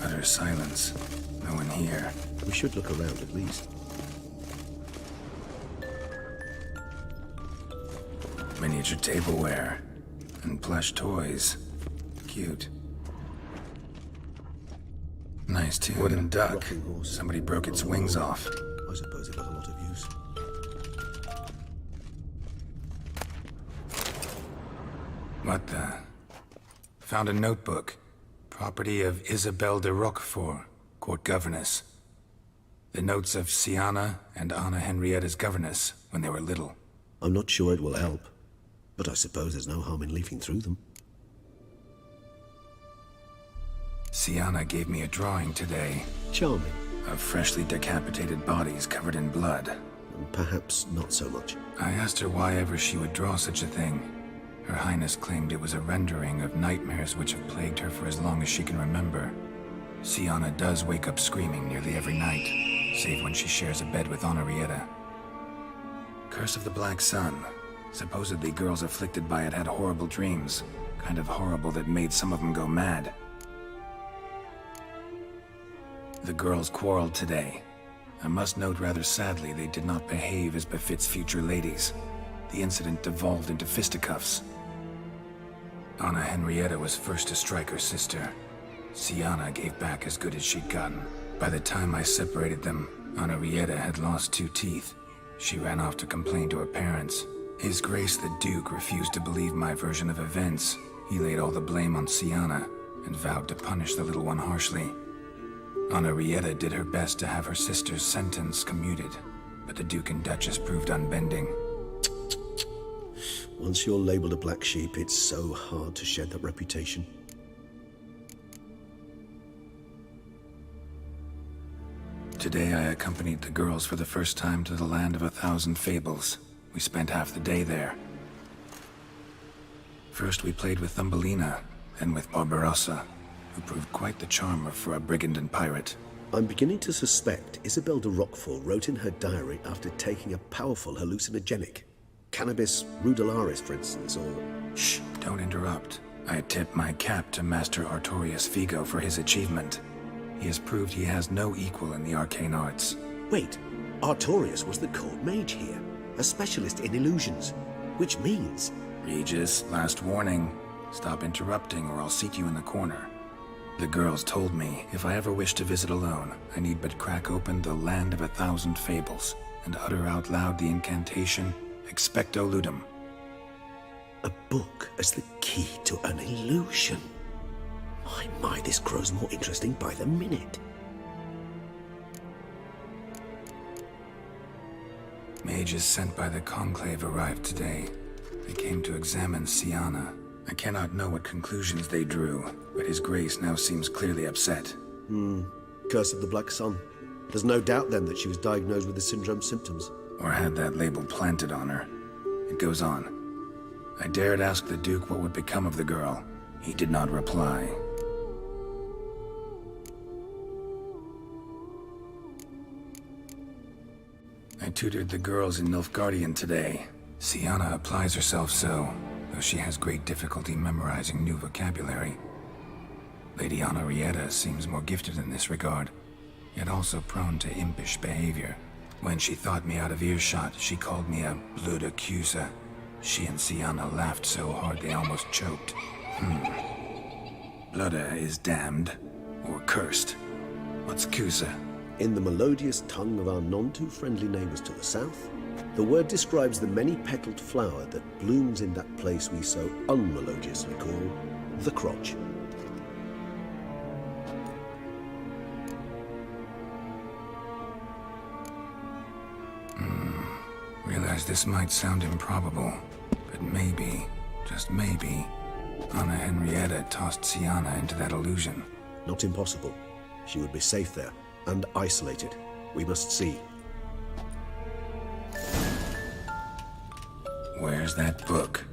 Utter silence. No one here. We should look around at least. Miniature tableware. And plush toys. Cute. Nice tune. Wooden duck. Rocking horse. Somebody broke its wings off. I suppose it got a lot of use. What the? Found a notebook. Property of Isabelle de Roquefort, court governess. The notes of Siana and Anna Henrietta's governess when they were little. I'm not sure it will help, but I suppose there's no harm in leafing through them. Siana gave me a drawing today. Charming. Of freshly decapitated bodies covered in blood. And perhaps not so much. I asked her why ever she would draw such a thing. Her Highness claimed it was a rendering of nightmares which have plagued her for as long as she can remember. Siana does wake up screaming nearly every night, save when she shares a bed with Henrietta. Curse of the Black Sun. Supposedly girls afflicted by it had horrible dreams. Kind of horrible that made some of them go mad. The girls quarreled today. I must note rather sadly they did not behave as befits future ladies. The incident devolved into fisticuffs. Anna Henrietta was first to strike her sister. Siana gave back as good as she'd gotten. By the time I separated them, Henrietta had lost 2 teeth. She ran off to complain to her parents. His Grace the Duke refused to believe my version of events. He laid all the blame on Siana and vowed to punish the little one harshly. Henrietta did her best to have her sister's sentence commuted, but the Duke and Duchess proved unbending. Once you're labeled a black sheep, it's so hard to shed that reputation. Today I accompanied the girls for the first time to the land of 1,000 fables. We spent half the day there. First we played with Thumbelina, then with Barbarossa, who proved quite the charmer for a brigand and pirate. I'm beginning to suspect Isabelle de Roquefort wrote in her diary after taking a powerful hallucinogenic. Cannabis rudelaris, for instance, or... Shh, don't interrupt. I tip my cap to Master Artorius Figo for his achievement. He has proved he has no equal in the arcane arts. Wait, Artorius was the court mage here, a specialist in illusions, which means... Regis, last warning. Stop interrupting or I'll seat you in the corner. The girls told me if I ever wish to visit alone, I need but crack open the land of 1,000 fables and utter out loud the incantation, Expecto Ludum. A book as the key to an illusion. My, this grows more interesting by the minute. Mages sent by the Conclave arrived today. They came to examine Siana. I cannot know what conclusions they drew, but His Grace now seems clearly upset. Curse of the Black Sun. There's no doubt then that she was diagnosed with the syndrome symptoms. Or had that label planted on her. It goes on. I dared ask the Duke what would become of the girl. He did not reply. I tutored the girls in Nilfgaardian today. Siana applies herself so, though she has great difficulty memorizing new vocabulary. Lady Henrietta seems more gifted in this regard, yet also prone to impish behavior. When she thought me out of earshot, she called me a blood accuser. She and Siana laughed so hard they almost choked. Blooda is damned, or cursed. What's Cusa? In the melodious tongue of our none-too-friendly neighbors to the south, the word describes the many-petaled flower that blooms in that place we so unmelodiously call the crotch. realize this might sound improbable, but maybe, just maybe, Anna Henrietta tossed Sienna into that illusion. Not impossible. She would be safe there, and isolated. We must see. Where's that book?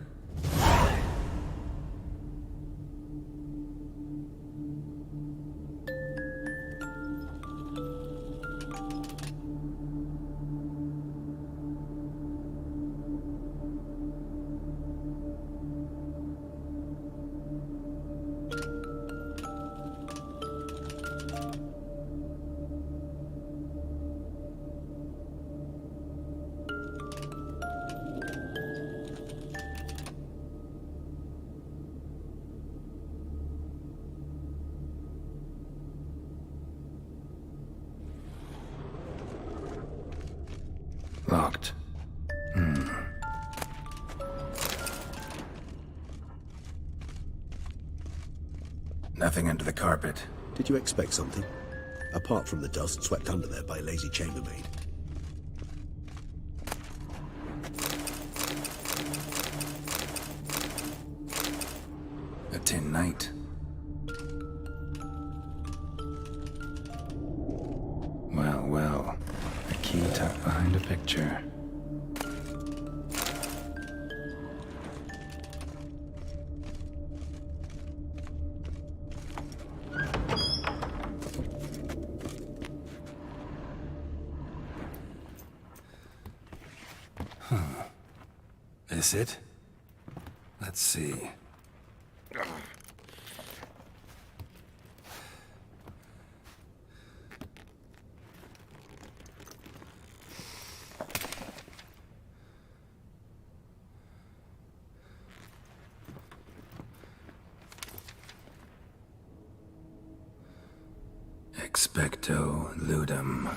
Locked. Nothing under the carpet. Did you expect something? Apart from the dust swept under there by a lazy chambermaid. A tin knight. Well, well. A key tucked behind a picture. This it? Let's see. Expecto ludum.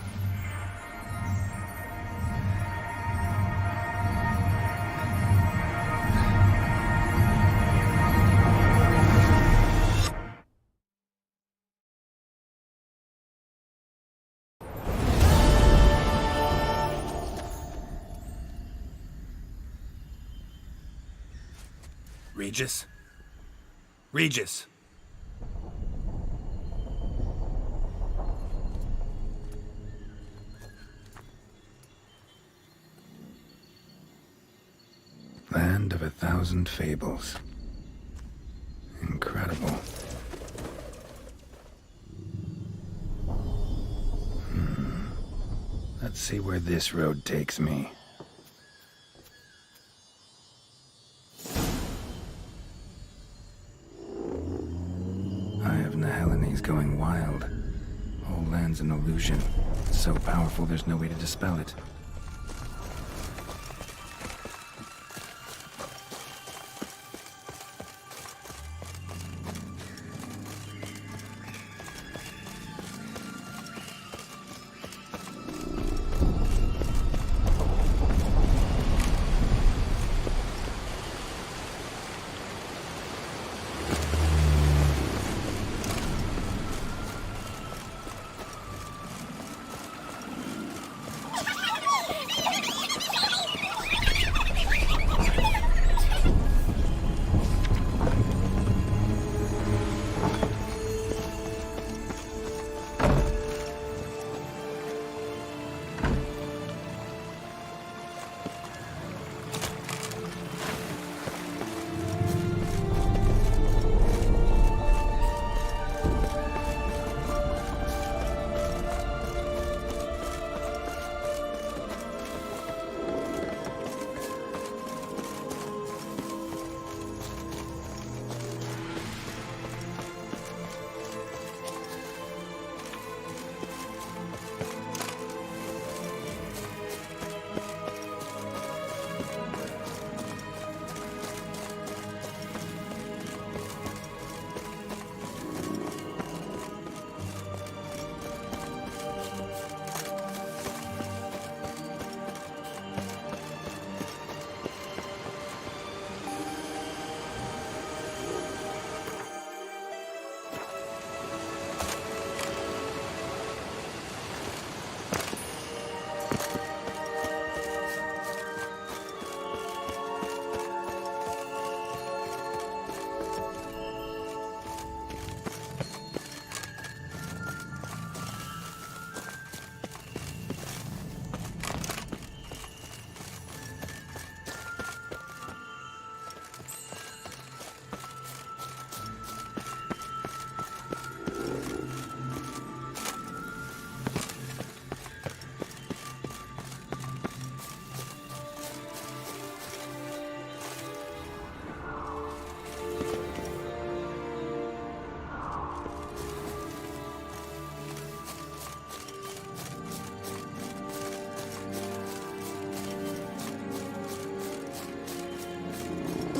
Regis? Regis! Land of 1,000 fables. Incredible. Let's see where this road takes me. He's going wild. Whole land's an illusion. So powerful there's no way to dispel it.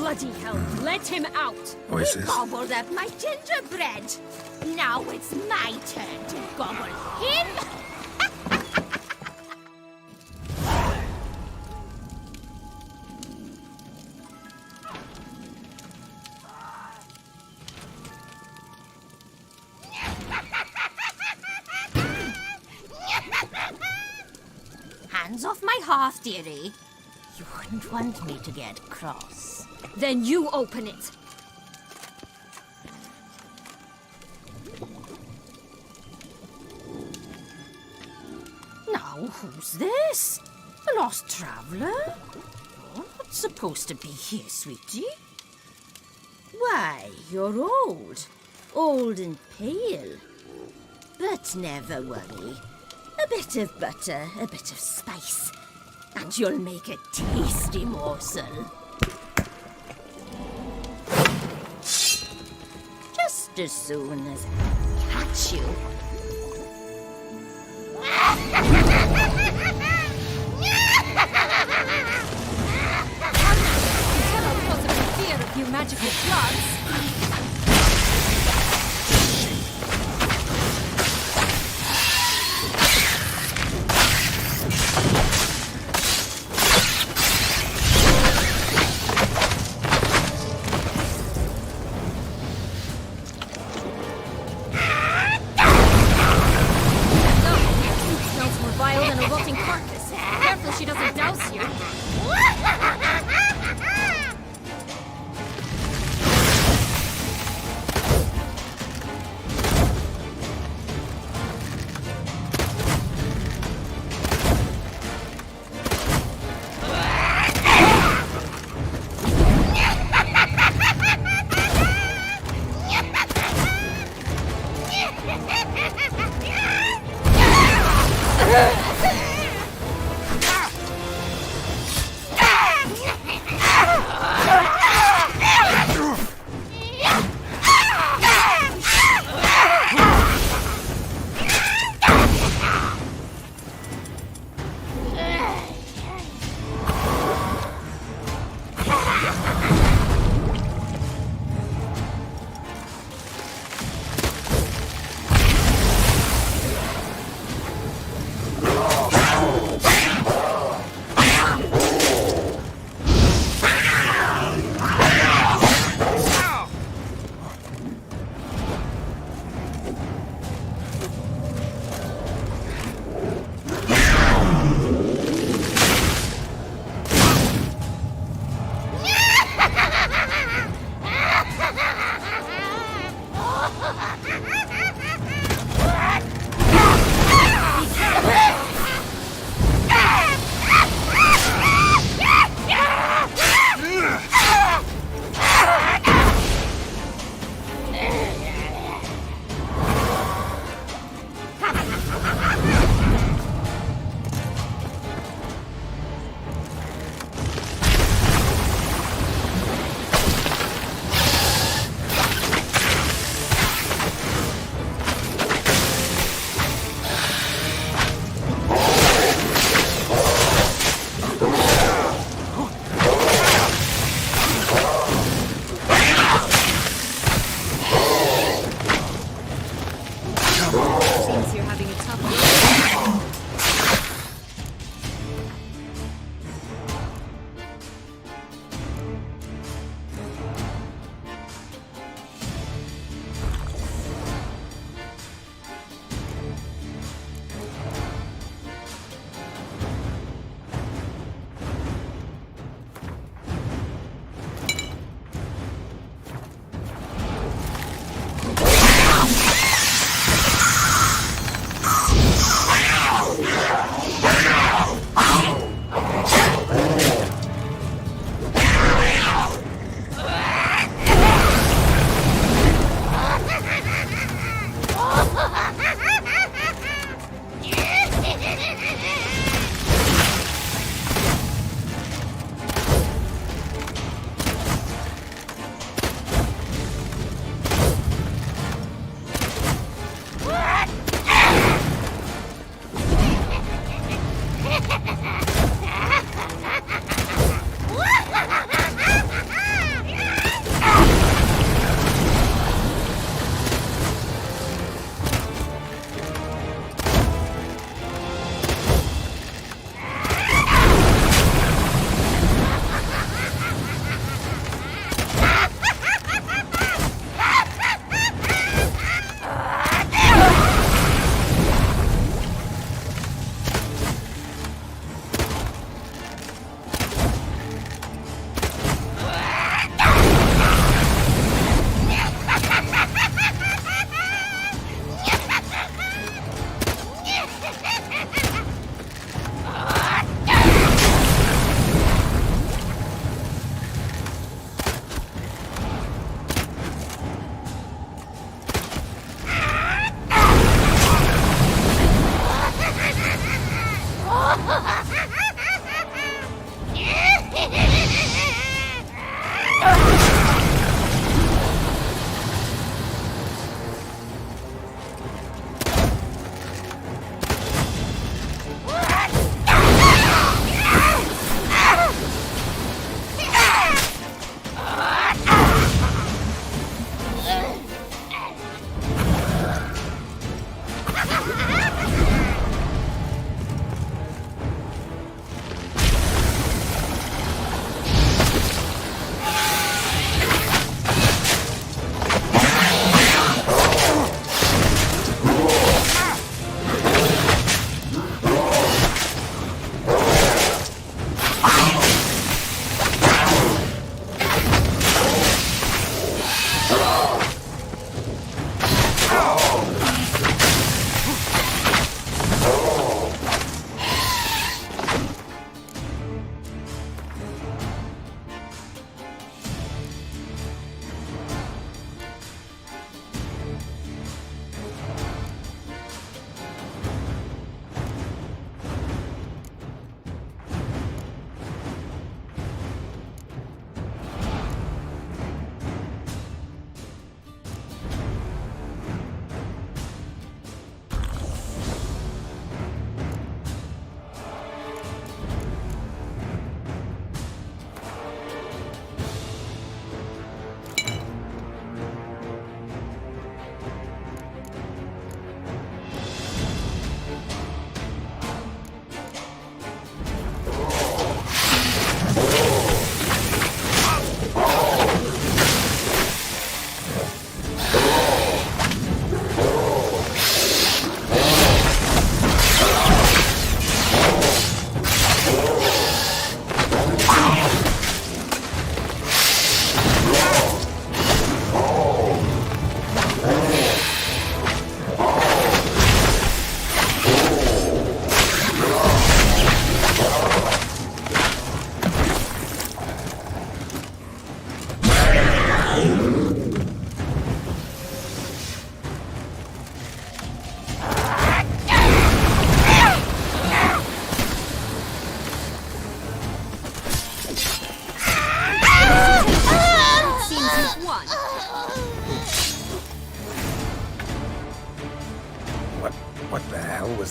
Bloody hell, let him out! Voices. Gobbled up my gingerbread. Now it's my turn to gobble him. Hands off my hearth, dearie. You wouldn't want me to get cross. Then you open it. Now, who's this? A lost traveler? You're not supposed to be here, sweetie. Why, you're old. Old and pale. But never worry. A bit of butter, a bit of spice, and you'll make a tasty morsel. Just as soon as I catch you. Cannot possibly fear a few magical floods. Smells more vile than a rotting carcass. Careful she doesn't douse you.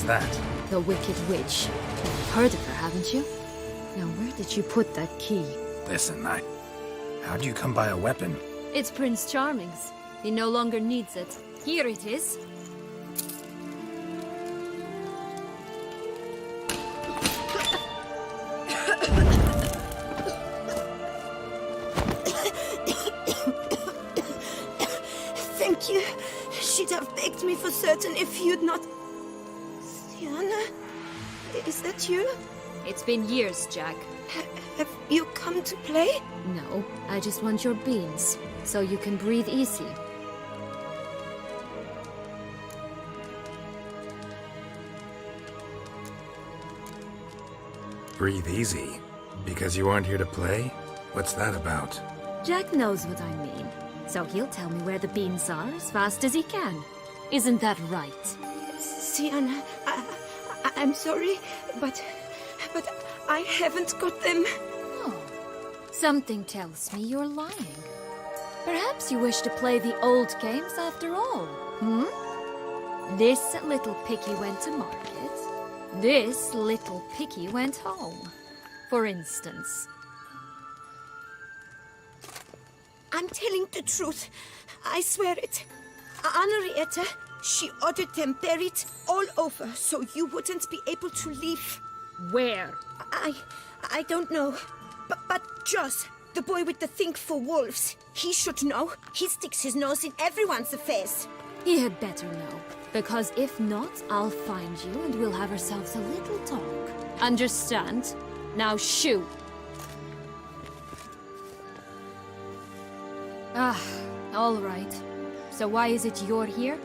that? The Wicked Witch. You've heard of her, haven't you? Now, where did you put that key? Listen, how'd you come by a weapon? It's Prince Charming's. He no longer needs it. Here it is. Thank you. She'd have begged me for certain if you'd not... Sienna? Is that you? It's been years, Jack. Have you come to play? No, I just want your beans, so you can breathe easy. Breathe easy? Because you aren't here to play? What's that about? Jack knows what I mean, so he'll tell me where the beans are as fast as he can. Isn't that right? Sienna, I'm sorry, but I haven't got them. Oh, something tells me you're lying. Perhaps you wish to play the old games after all, hmm? This little picky went to market. This little picky went home, for instance. I'm telling the truth. I swear it. Henrietta, she ordered them buried all over so you wouldn't be able to leave. Where? I don't know. But Joss, the boy with the thing for wolves, he should know. He sticks his nose in everyone's affairs. He had better know. Because if not, I'll find you and we'll have ourselves a little talk. Understand? Now shoo! Ah, all right. So why is it you're here?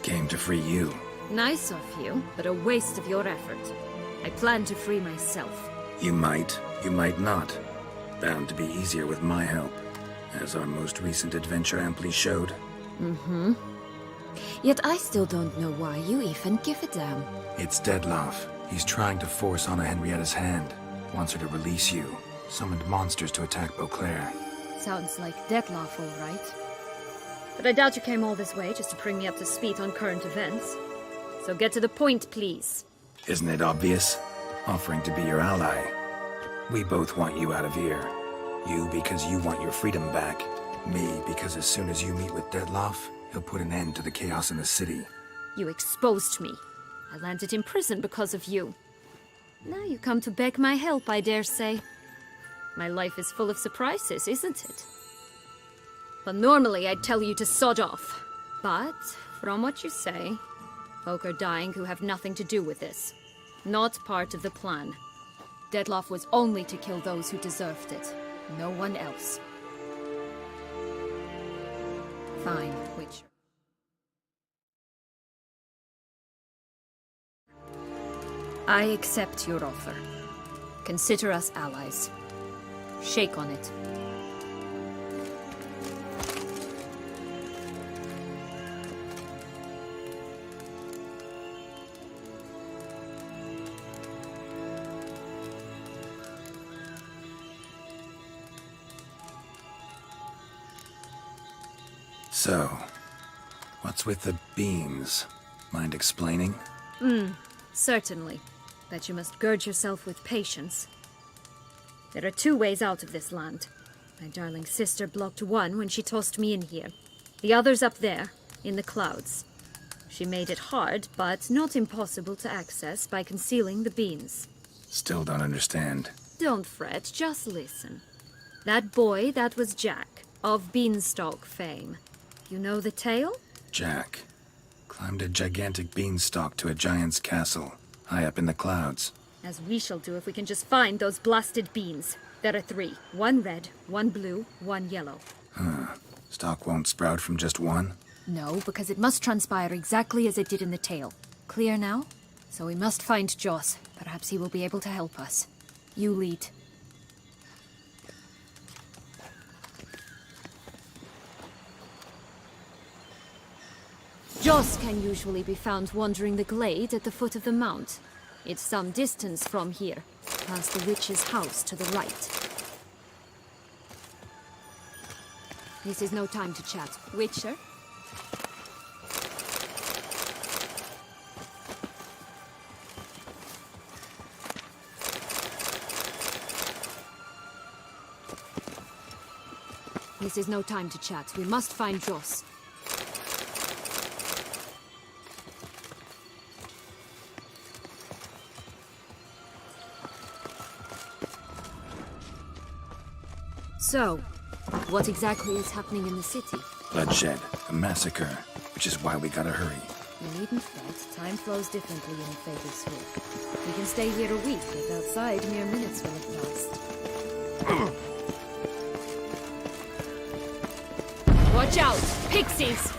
Came to free you. Nice of you, but a waste of your effort. I plan to free myself. You might not. Bound to be easier with my help, as our most recent adventure amply showed. Mm-hmm. Yet I still don't know why you even give a damn. It's Dettlaff. He's trying to force Anna Henrietta's hand. Wants her to release you. Summoned monsters to attack Beauclair. Sounds like Dettlaff, all right. But I doubt you came all this way just to bring me up to speed on current events. So get to the point, please. Isn't it obvious? Offering to be your ally. We both want you out of here. You because you want your freedom back. Me because as soon as you meet with Dettlaff, he'll put an end to the chaos in the city. You exposed me. I landed in prison because of you. Now you come to beg my help, I dare say. My life is full of surprises, isn't it? But normally I'd tell you to sod off. But, from what you say, folk are dying who have nothing to do with this. Not part of the plan. Dettlaff was only to kill those who deserved it. No one else. Fine, Witcher. I accept your offer. Consider us allies. Shake on it. So, what's with the beans? Mind explaining? Certainly. But you must gird yourself with patience. There are 2 ways out of this land. My darling sister blocked one when she tossed me in here. The other's up there, in the clouds. She made it hard, but not impossible to access by concealing the beans. Still don't understand. Don't fret, just listen. That boy, that was Jack, of Beanstalk fame. You know the tale? Jack climbed a gigantic beanstalk to a giant's castle, high up in the clouds. As we shall do if we can just find those blasted beans. There are 3. 1 red, 1 blue, 1 yellow. Stalk won't sprout from just one? No, because it must transpire exactly as it did in the tale. Clear now? So we must find Joss. Perhaps he will be able to help us. You lead. Joss can usually be found wandering the glade at the foot of the mount. It's some distance from here, past the witch's house to the right. This is no time to chat. Witcher? This is no time to chat. We must find Joss. So, what exactly is happening in the city? Bloodshed, a massacre, which is why we gotta hurry. You needn't fret. Time flows differently in the Fatal Sphere. We can stay here a week, if outside mere minutes will have passed. Watch out! Pixies!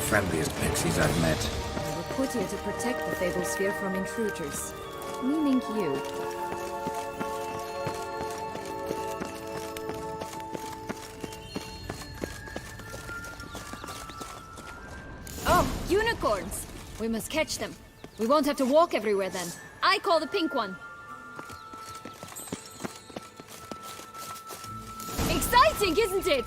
Friendliest pixies I've met. They were put here to protect the Fatal Sphere from intruders. Meaning you. Oh, unicorns! We must catch them. We won't have to walk everywhere then. I call the pink one. Exciting, isn't it?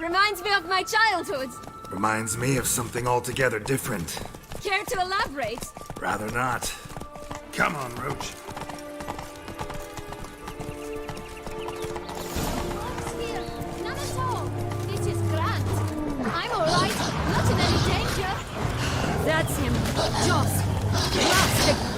Reminds me of my childhood. Reminds me of something altogether different. Care to elaborate? Rather not. Come on, Roach. Here, none at all. This is grand. I'm all right. Not in any danger. That's him. Joss. Blast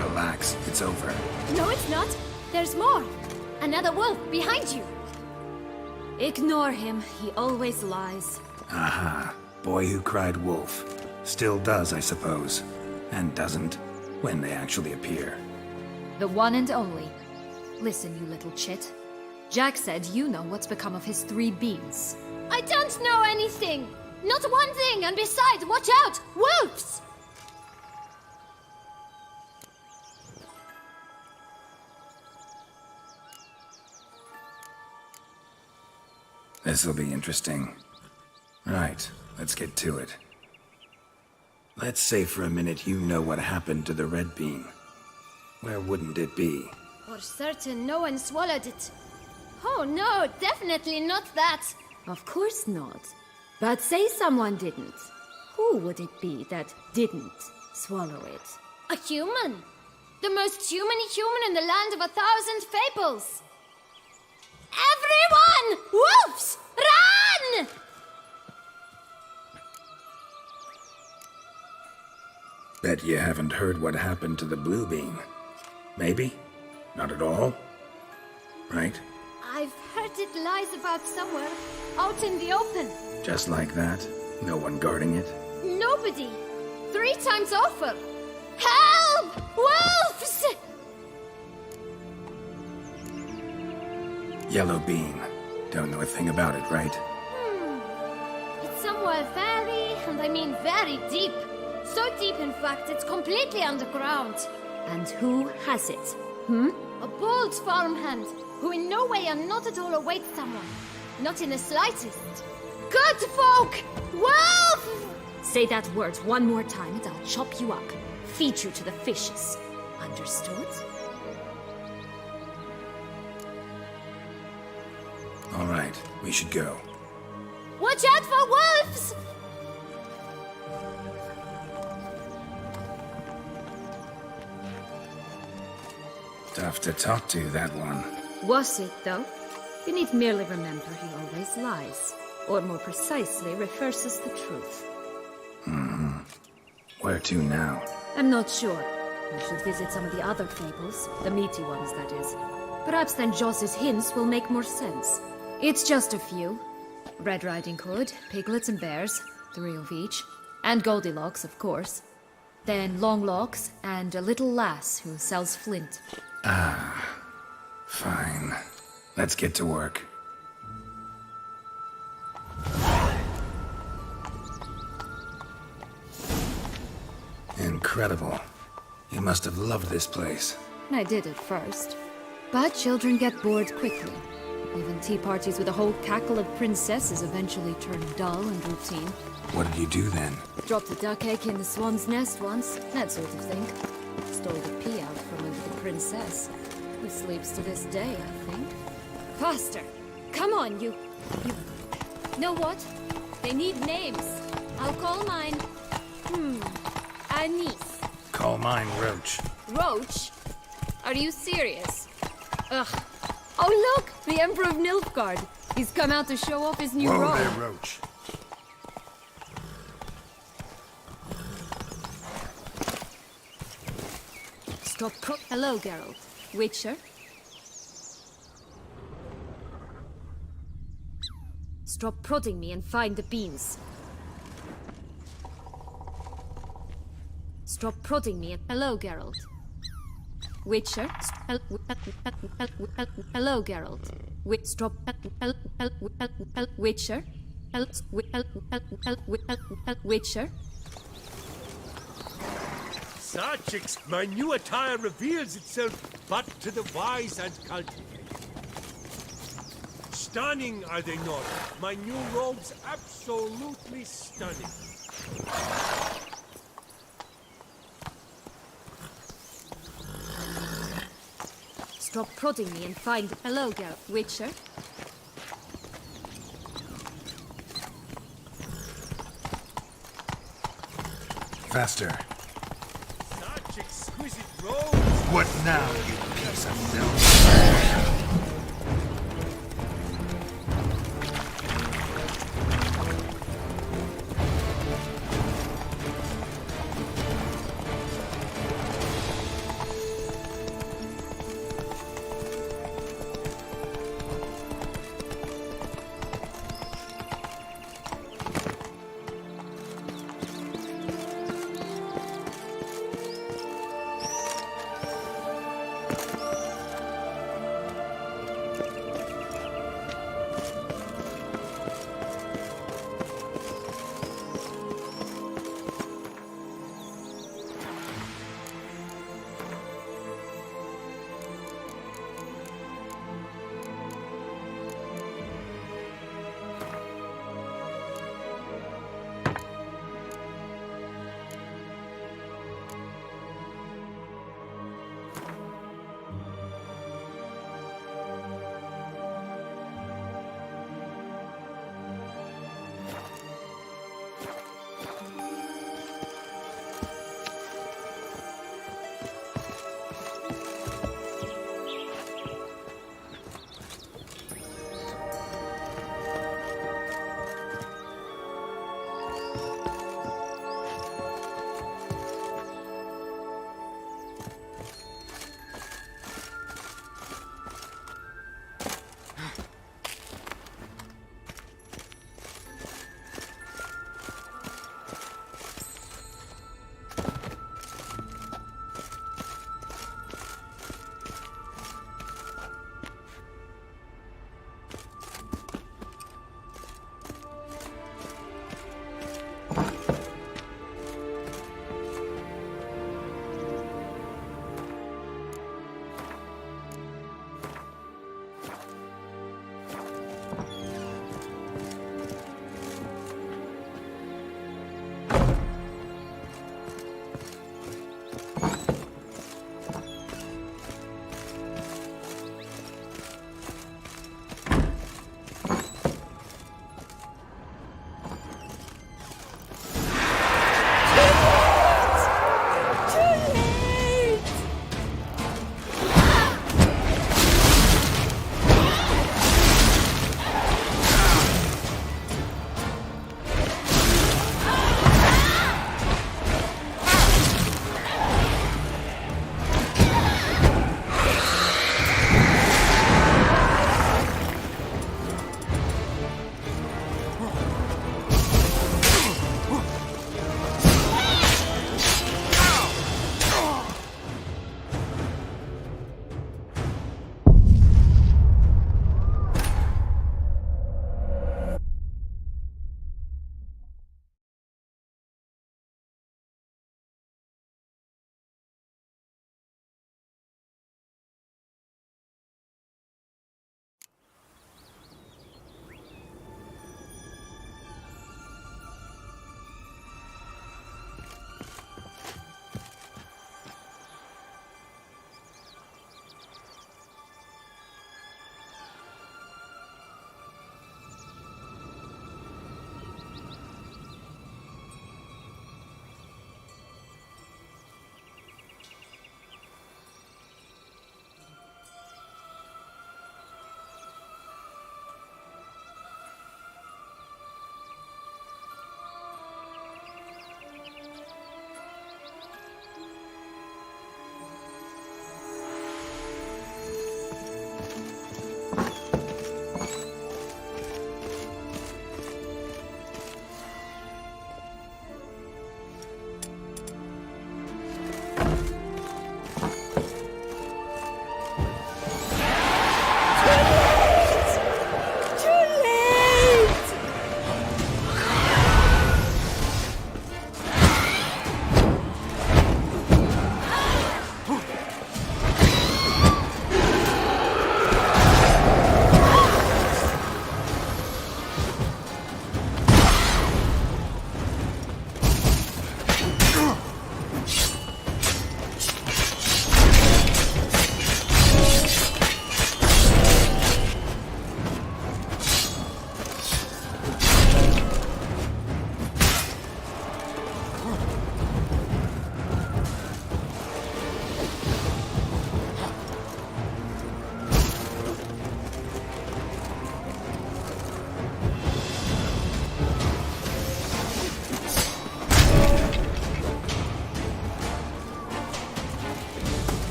Relax, it's over. No, it's not. There's more. Another wolf behind you. Ignore him. He always lies. Aha. Boy who cried wolf. Still does, I suppose. And doesn't, when they actually appear. The one and only. Listen, you little chit. Jack said you know what's become of his 3 beans. I don't know anything! Not one thing, and besides, watch out! Wolves! This'll be interesting. Right, let's get to it. Let's say for a minute you know what happened to the red bean. Where wouldn't it be? For certain, no one swallowed it. Oh no, definitely not that. Of course not. But say someone didn't. Who would it be that didn't swallow it? A human. The most human-y human in the land of 1,000 fables. Everyone! Wolves! Run! Bet you haven't heard what happened to the blue bean. Maybe? Not at all? Right? I've heard it lies about somewhere, out in the open. Just like that? No one guarding it? Nobody. 3 times over. Help! Wolves! Yellow bean. Don't know a thing about it, right? It's somewhere very, and I mean very deep. So deep, in fact, it's completely underground. And who has it? A bold farmhand, who in no way and not at all awaits someone. Not in the slightest. Good folk! Wolf! Say that word one more time and I'll chop you up. Feed you to the fishes. Understood? All right, we should go. Watch out for wolves! Tough to talk to, that one. Was it, though? You need merely remember he always lies. Or more precisely, reverses the truth. Where to now? I'm not sure. You should visit some of the other fables. The meaty ones, that is. Perhaps then Joss's hints will make more sense. It's just a few. Red Riding Hood, piglets and bears, 3 of each. And Goldilocks, of course. Then Longlocks, and a little lass who sells flint. Fine. Let's get to work. Incredible. You must have loved this place. I did at first. But children get bored quickly. Even tea parties with a whole cackle of princesses eventually turn dull and routine. What did you do then? Dropped a duck egg in the swan's nest once, that sort of thing. Stole the pea out from under the princess, who sleeps to this day, I think. Faster! Come on, you... Know what? They need names. I'll call mine... Anise. Call mine Roach. Roach? Are you serious? Ugh. Oh look! The Emperor of Nilfgaard. He's come out to show off his new robe. there, Roach. Stop Hello, Geralt. Witcher? Stop prodding me and find the beans. Stop prodding me and... Hello, Geralt. Witcher? Hello, Geralt. Stop... Witcher? Witcher? Sarchix, my new attire reveals itself but to the wise and cultivated. Stunning, are they not? My new robes absolutely stunning. Stop prodding me and find... Hello, Geralt. Witcher? Faster. Such exquisite robes! What now, you piece of filth?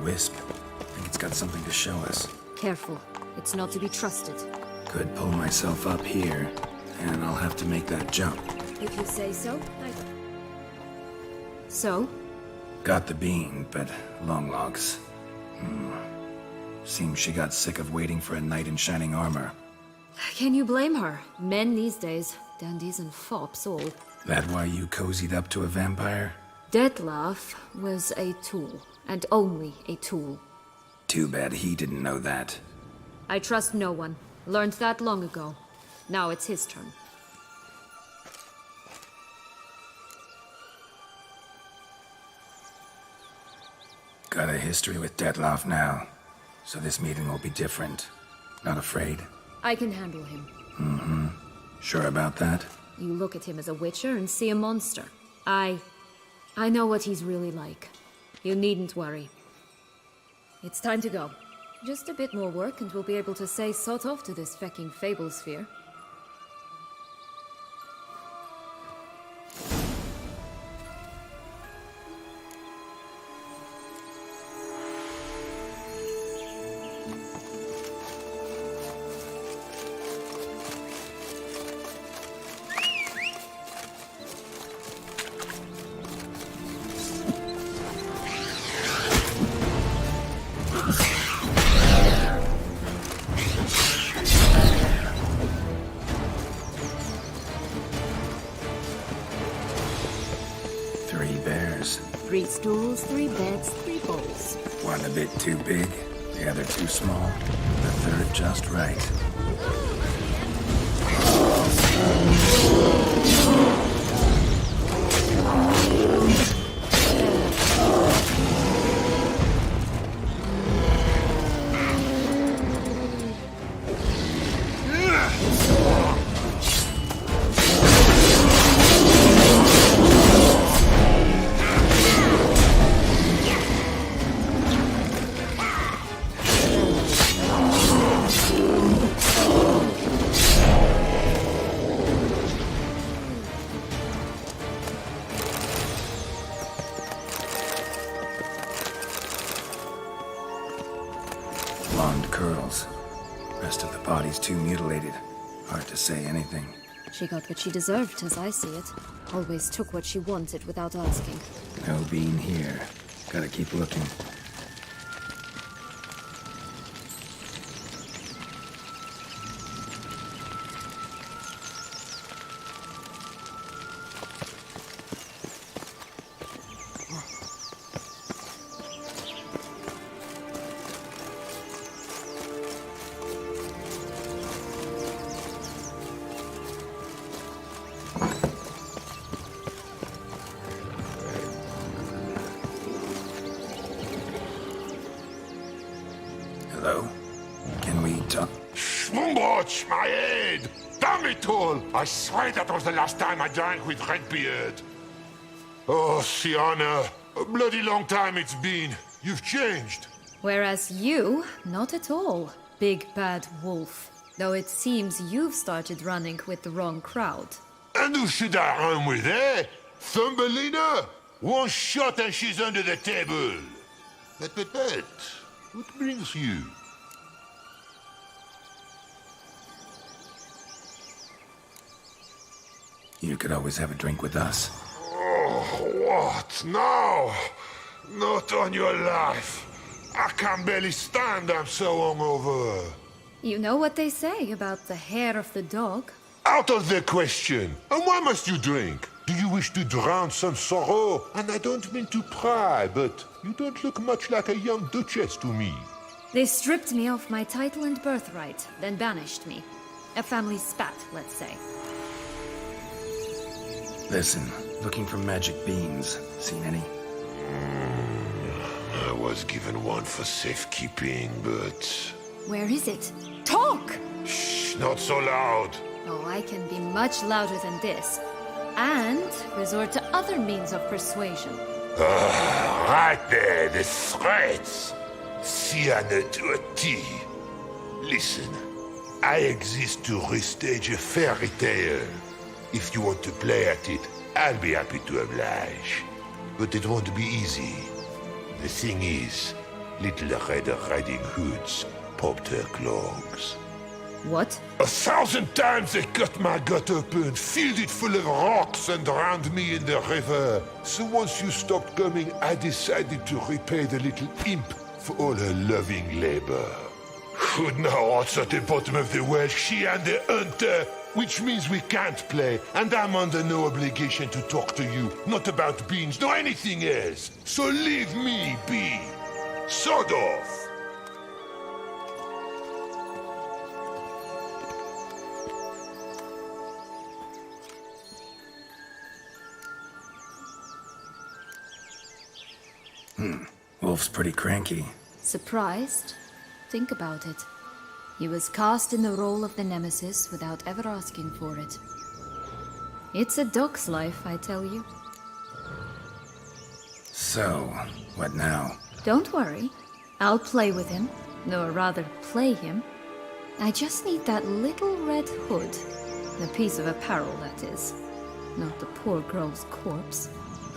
wisp. Think it's got something to show us. Careful. It's not to be trusted. Could pull myself up here, and I'll have to make that jump. If you say so, So? Got the bean, but long logs. Seems she got sick of waiting for a knight in shining armor. Can you blame her? Men these days, dandies and fops all. That why you cozied up to a vampire? Dettlaff was a tool, and only a tool. Too bad he didn't know that. I trust no one. Learned that long ago. Now it's his turn. Got a history with Dettlaff now, so this meeting will be different. Not afraid? I can handle him. Mm-hmm. Sure about that? You look at him as a witcher and see a monster. I know what he's really like. You needn't worry. It's time to go. Just a bit more work and we'll be able to say sod off to this fecking fable sphere. Three stools, 3 beds, 3 bowls. One a bit too big, the other too small, the third just right. Blonde curls. Rest of the body's too mutilated. Hard to say anything. She got what she deserved, as I see it. Always took what she wanted without asking. No bean here. Gotta keep looking. Hello? Can we talk? Schmumboch, my head! Damn it all! I swear that was the last time I drank with Redbeard. Oh, Sienna, a bloody long time it's been. You've changed. Whereas you, not at all, big bad wolf. Though it seems you've started running with the wrong crowd. And who should I run with, eh? Thumbelina? One shot and she's under the table. But, what brings you? You could always have a drink with us. Oh, what? No! Not on your life. I can barely stand, I'm so hungover. You know what they say about the hair of the dog? Out of the question. And why must you drink? Do you wish to drown some sorrow? And I don't mean to pry, but you don't look much like a young duchess to me. They stripped me of my title and birthright, then banished me. A family spat, let's say. Listen, looking for magic beans. Seen any? I was given one for safekeeping, but... Where is it? Talk! Shh, not so loud. Oh, I can be much louder than this. And resort to other means of persuasion. Right there, the threats. Sienna to a T. Listen, I exist to restage a fairy tale. If you want to play at it, I'll be happy to oblige. But it won't be easy. The thing is, Little Red Riding Hoods popped her clogs. What? 1,000 times they cut my gut open, filled it full of rocks, and drowned me in the river. So once you stopped coming, I decided to repay the little imp for all her loving labor. Good now, what's at the bottom of the well? She and the hunter, which means we can't play, and I'm under no obligation to talk to you, not about beans, nor anything else. So leave me be. Sod off. Wolf's pretty cranky. Surprised? Think about it. He was cast in the role of the Nemesis without ever asking for it. It's a dog's life, I tell you. So, what now? Don't worry. I'll play with him. Or rather, play him. I just need that little red hood. A piece of apparel, that is. Not the poor girl's corpse.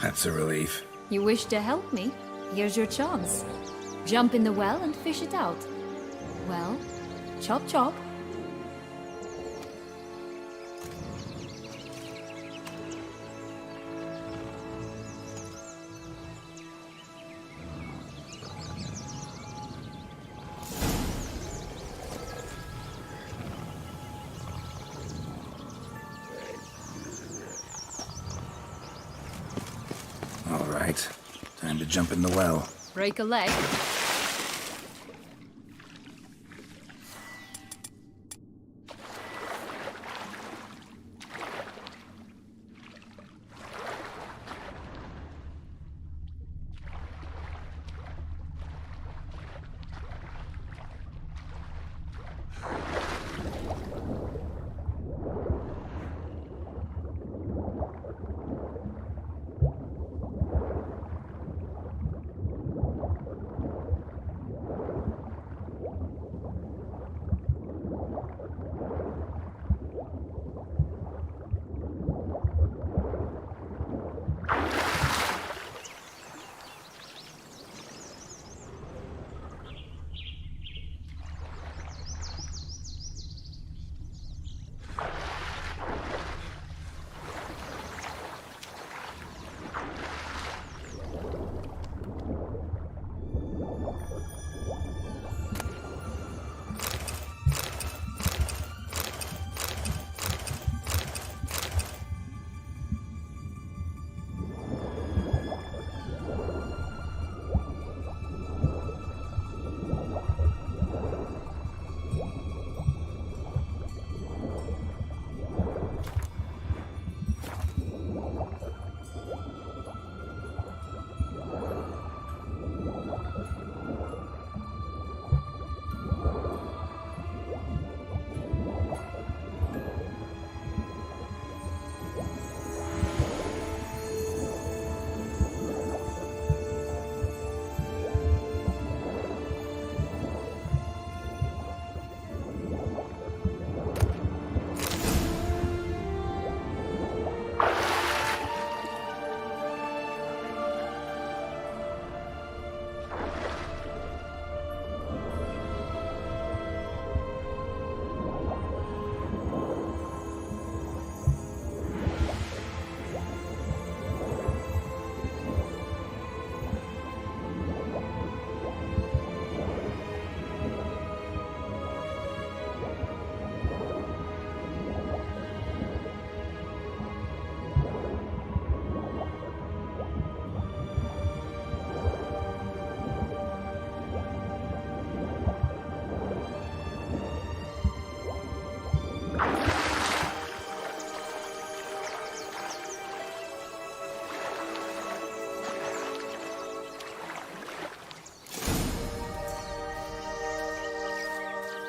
That's a relief. You wish to help me? Here's your chance. Jump in the well and fish it out. Well, chop chop. All right. Time to jump in the well. Break a leg.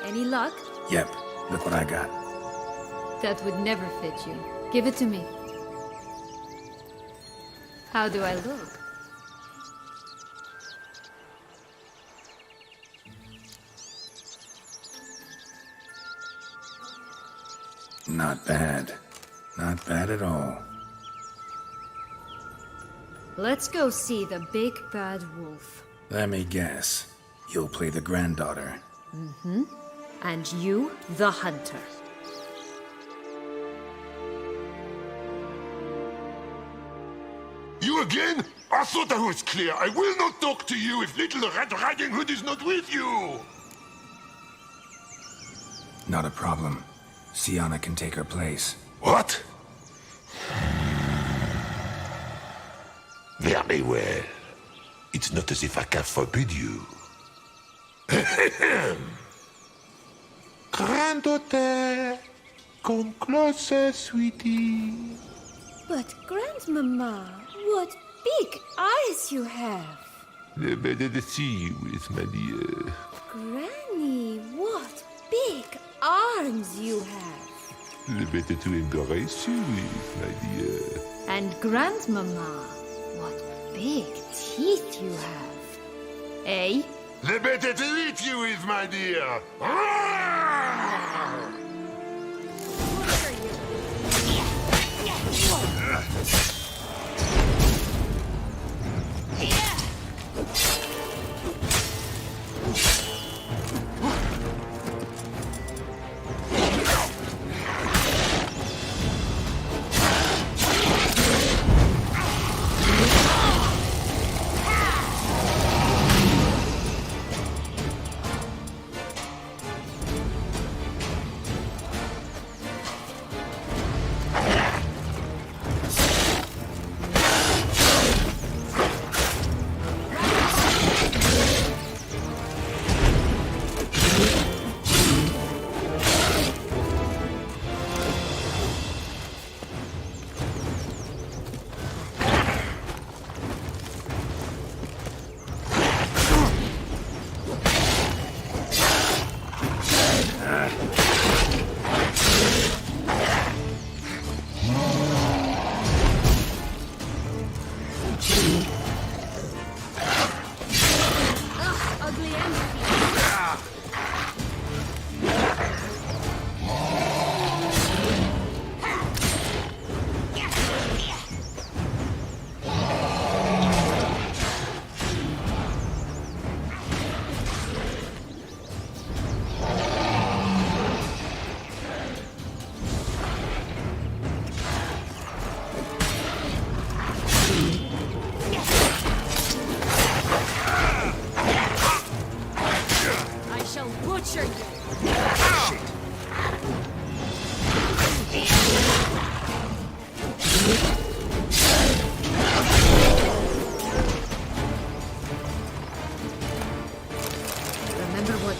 Any luck? Yep. Look what I got. That would never fit you. Give it to me. How do I look? Not bad. Not bad at all. Let's go see the big bad wolf. Let me guess. You'll play the granddaughter. Mm-hmm. And you, the hunter. You again? I thought I was clear. I will not talk to you if little Red Riding Hood is not with you! Not a problem. Sienna can take her place. What? Very well. It's not as if I can forbid you. Granddaughter, come closer, sweetie. But, Grandmama, what big eyes you have. The better to see you with, my dear. Granny, what big arms you have. The better to embrace you with, my dear. And Grandmama, what big teeth you have. Eh? The better to eat you with, my dear.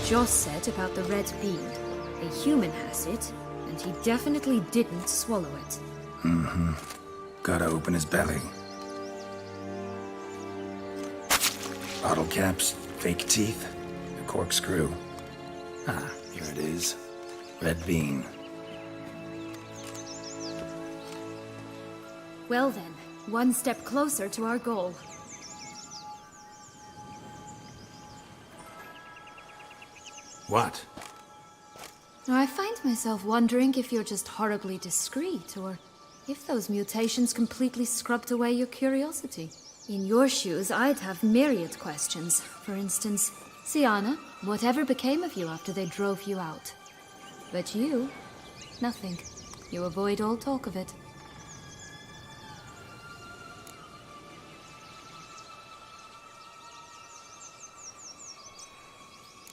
Joss said about the red bean. A human has it, and he definitely didn't swallow it. Mm-hmm. Gotta open his belly. Bottle caps, fake teeth, a corkscrew. Ah, here it is. Red bean. Well then, one step closer to our goal. What? I find myself wondering if you're just horribly discreet, or if those mutations completely scrubbed away your curiosity. In your shoes, I'd have myriad questions. For instance, Sienna, whatever became of you after they drove you out? But you, nothing. You avoid all talk of it.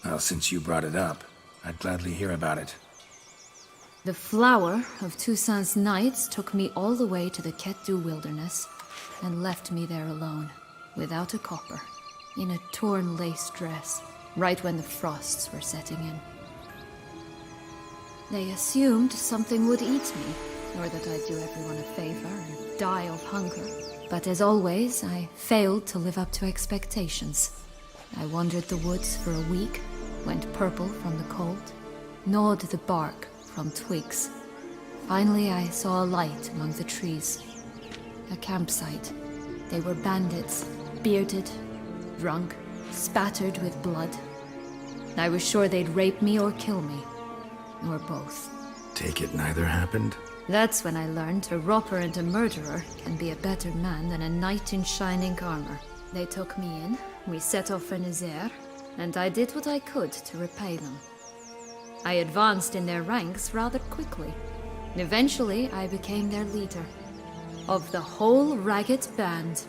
Well, since you brought it up, I'd gladly hear about it. The flower of Toussaint's knights took me all the way to the Ketdu wilderness and left me there alone, without a copper, in a torn lace dress, right when the frosts were setting in. They assumed something would eat me, or that I'd do everyone a favor and die of hunger. But as always, I failed to live up to expectations. I wandered the woods for a week, went purple from the cold, gnawed the bark from twigs. Finally, I saw a light among the trees. A campsite. They were bandits, bearded, drunk, spattered with blood. I was sure they'd rape me or kill me, or both. Take it neither happened? That's when I learned a robber and a murderer can be a better man than a knight in shining armor. They took me in, we set off for Nazaire, and I did what I could to repay them. I advanced in their ranks rather quickly. Eventually, I became their leader. Of the whole ragged band.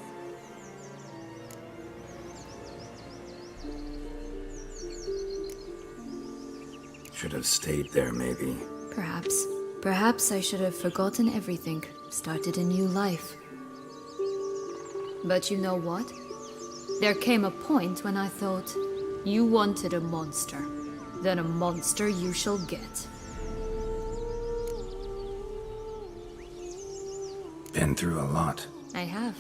Should have stayed there, maybe. Perhaps. Perhaps I should have forgotten everything, started a new life. But you know what? There came a point when I thought, you wanted a monster. Then a monster you shall get. Been through a lot. I have.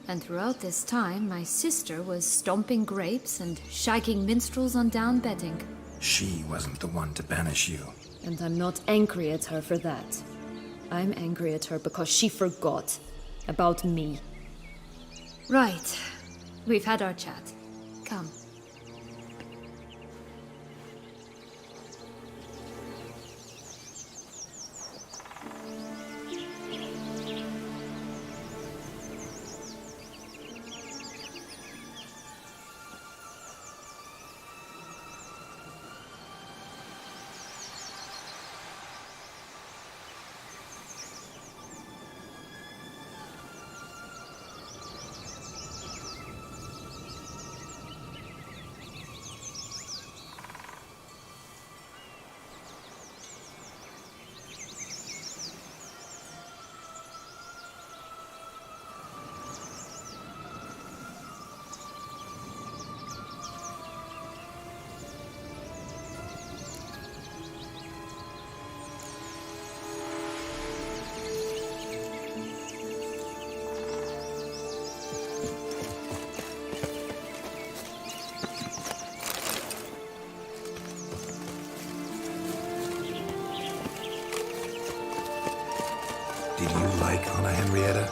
And throughout this time, my sister was stomping grapes and shagging minstrels on down bedding. She wasn't the one to banish you. And I'm not angry at her for that. I'm angry at her because she forgot about me. Right. We've had our chat. Come. Did you like Anna Henrietta?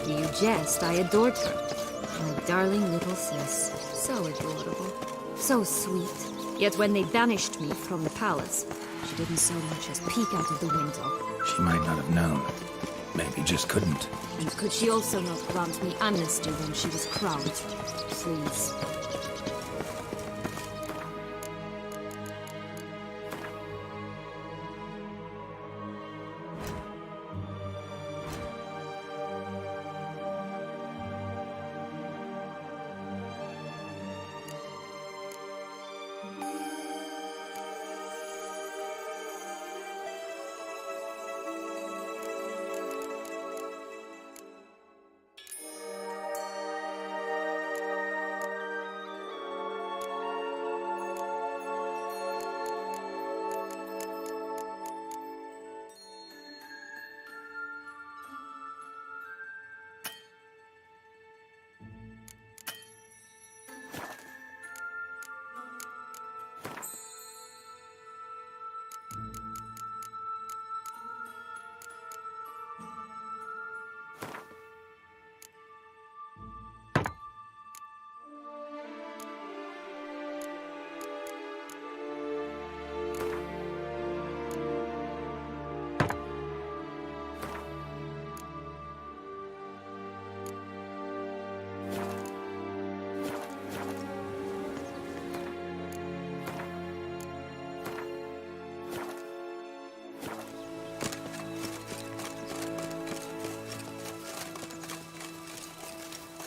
You jest, I adored her. My darling little sis. So adorable. So sweet. Yet when they banished me from the palace, she didn't so much as peek out of the window. She might not have known. Maybe just couldn't. And could she also not grant me amnesty when she was crowned? Please.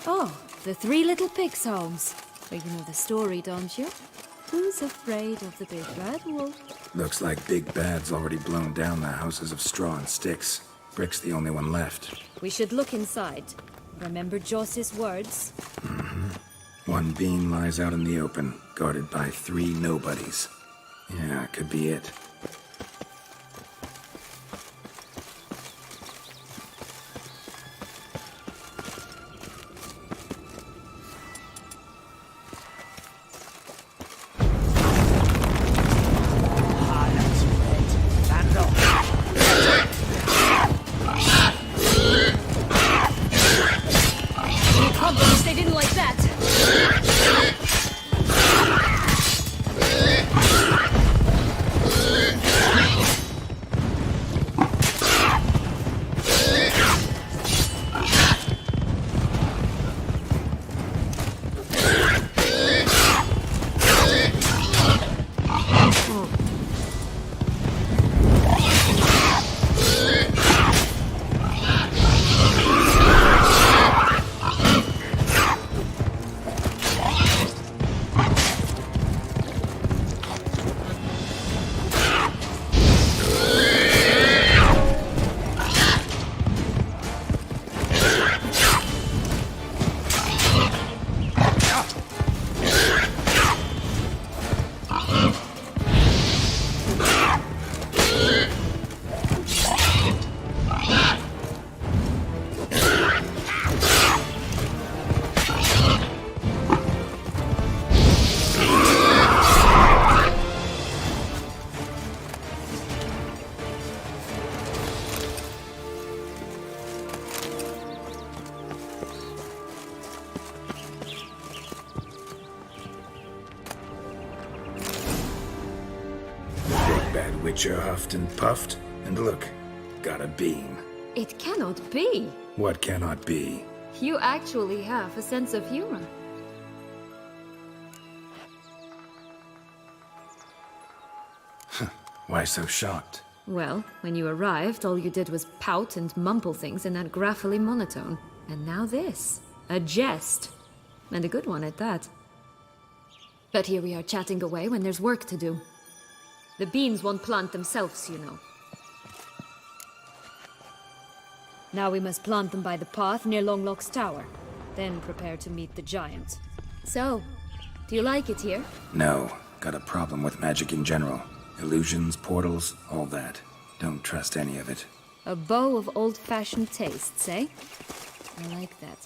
Oh, the Three Little Pigs homes. Well, you know the story, don't you? Who's afraid of the big red wolf? Looks like Big Bad's already blown down the houses of straw and sticks. Brick's the only one left. We should look inside. Remember Joss's words? One beam lies out in the open, guarded by 3 nobodies. Yeah, could be it. They didn't like that. Witcher huffed and puffed, and look, got a beam. It cannot be. What cannot be? You actually have a sense of humor. Why so shocked? Well, when you arrived, all you did was pout and mumble things in that graphically monotone. And now this. A jest. And a good one at that. But here we are chatting away when there's work to do. The beans won't plant themselves, you know. Now we must plant them by the path near Longlock's tower. Then prepare to meet the giant. So, do you like it here? No, got a problem with magic in general. Illusions, portals, all that. Don't trust any of it. A bow of old-fashioned tastes, eh? I like that.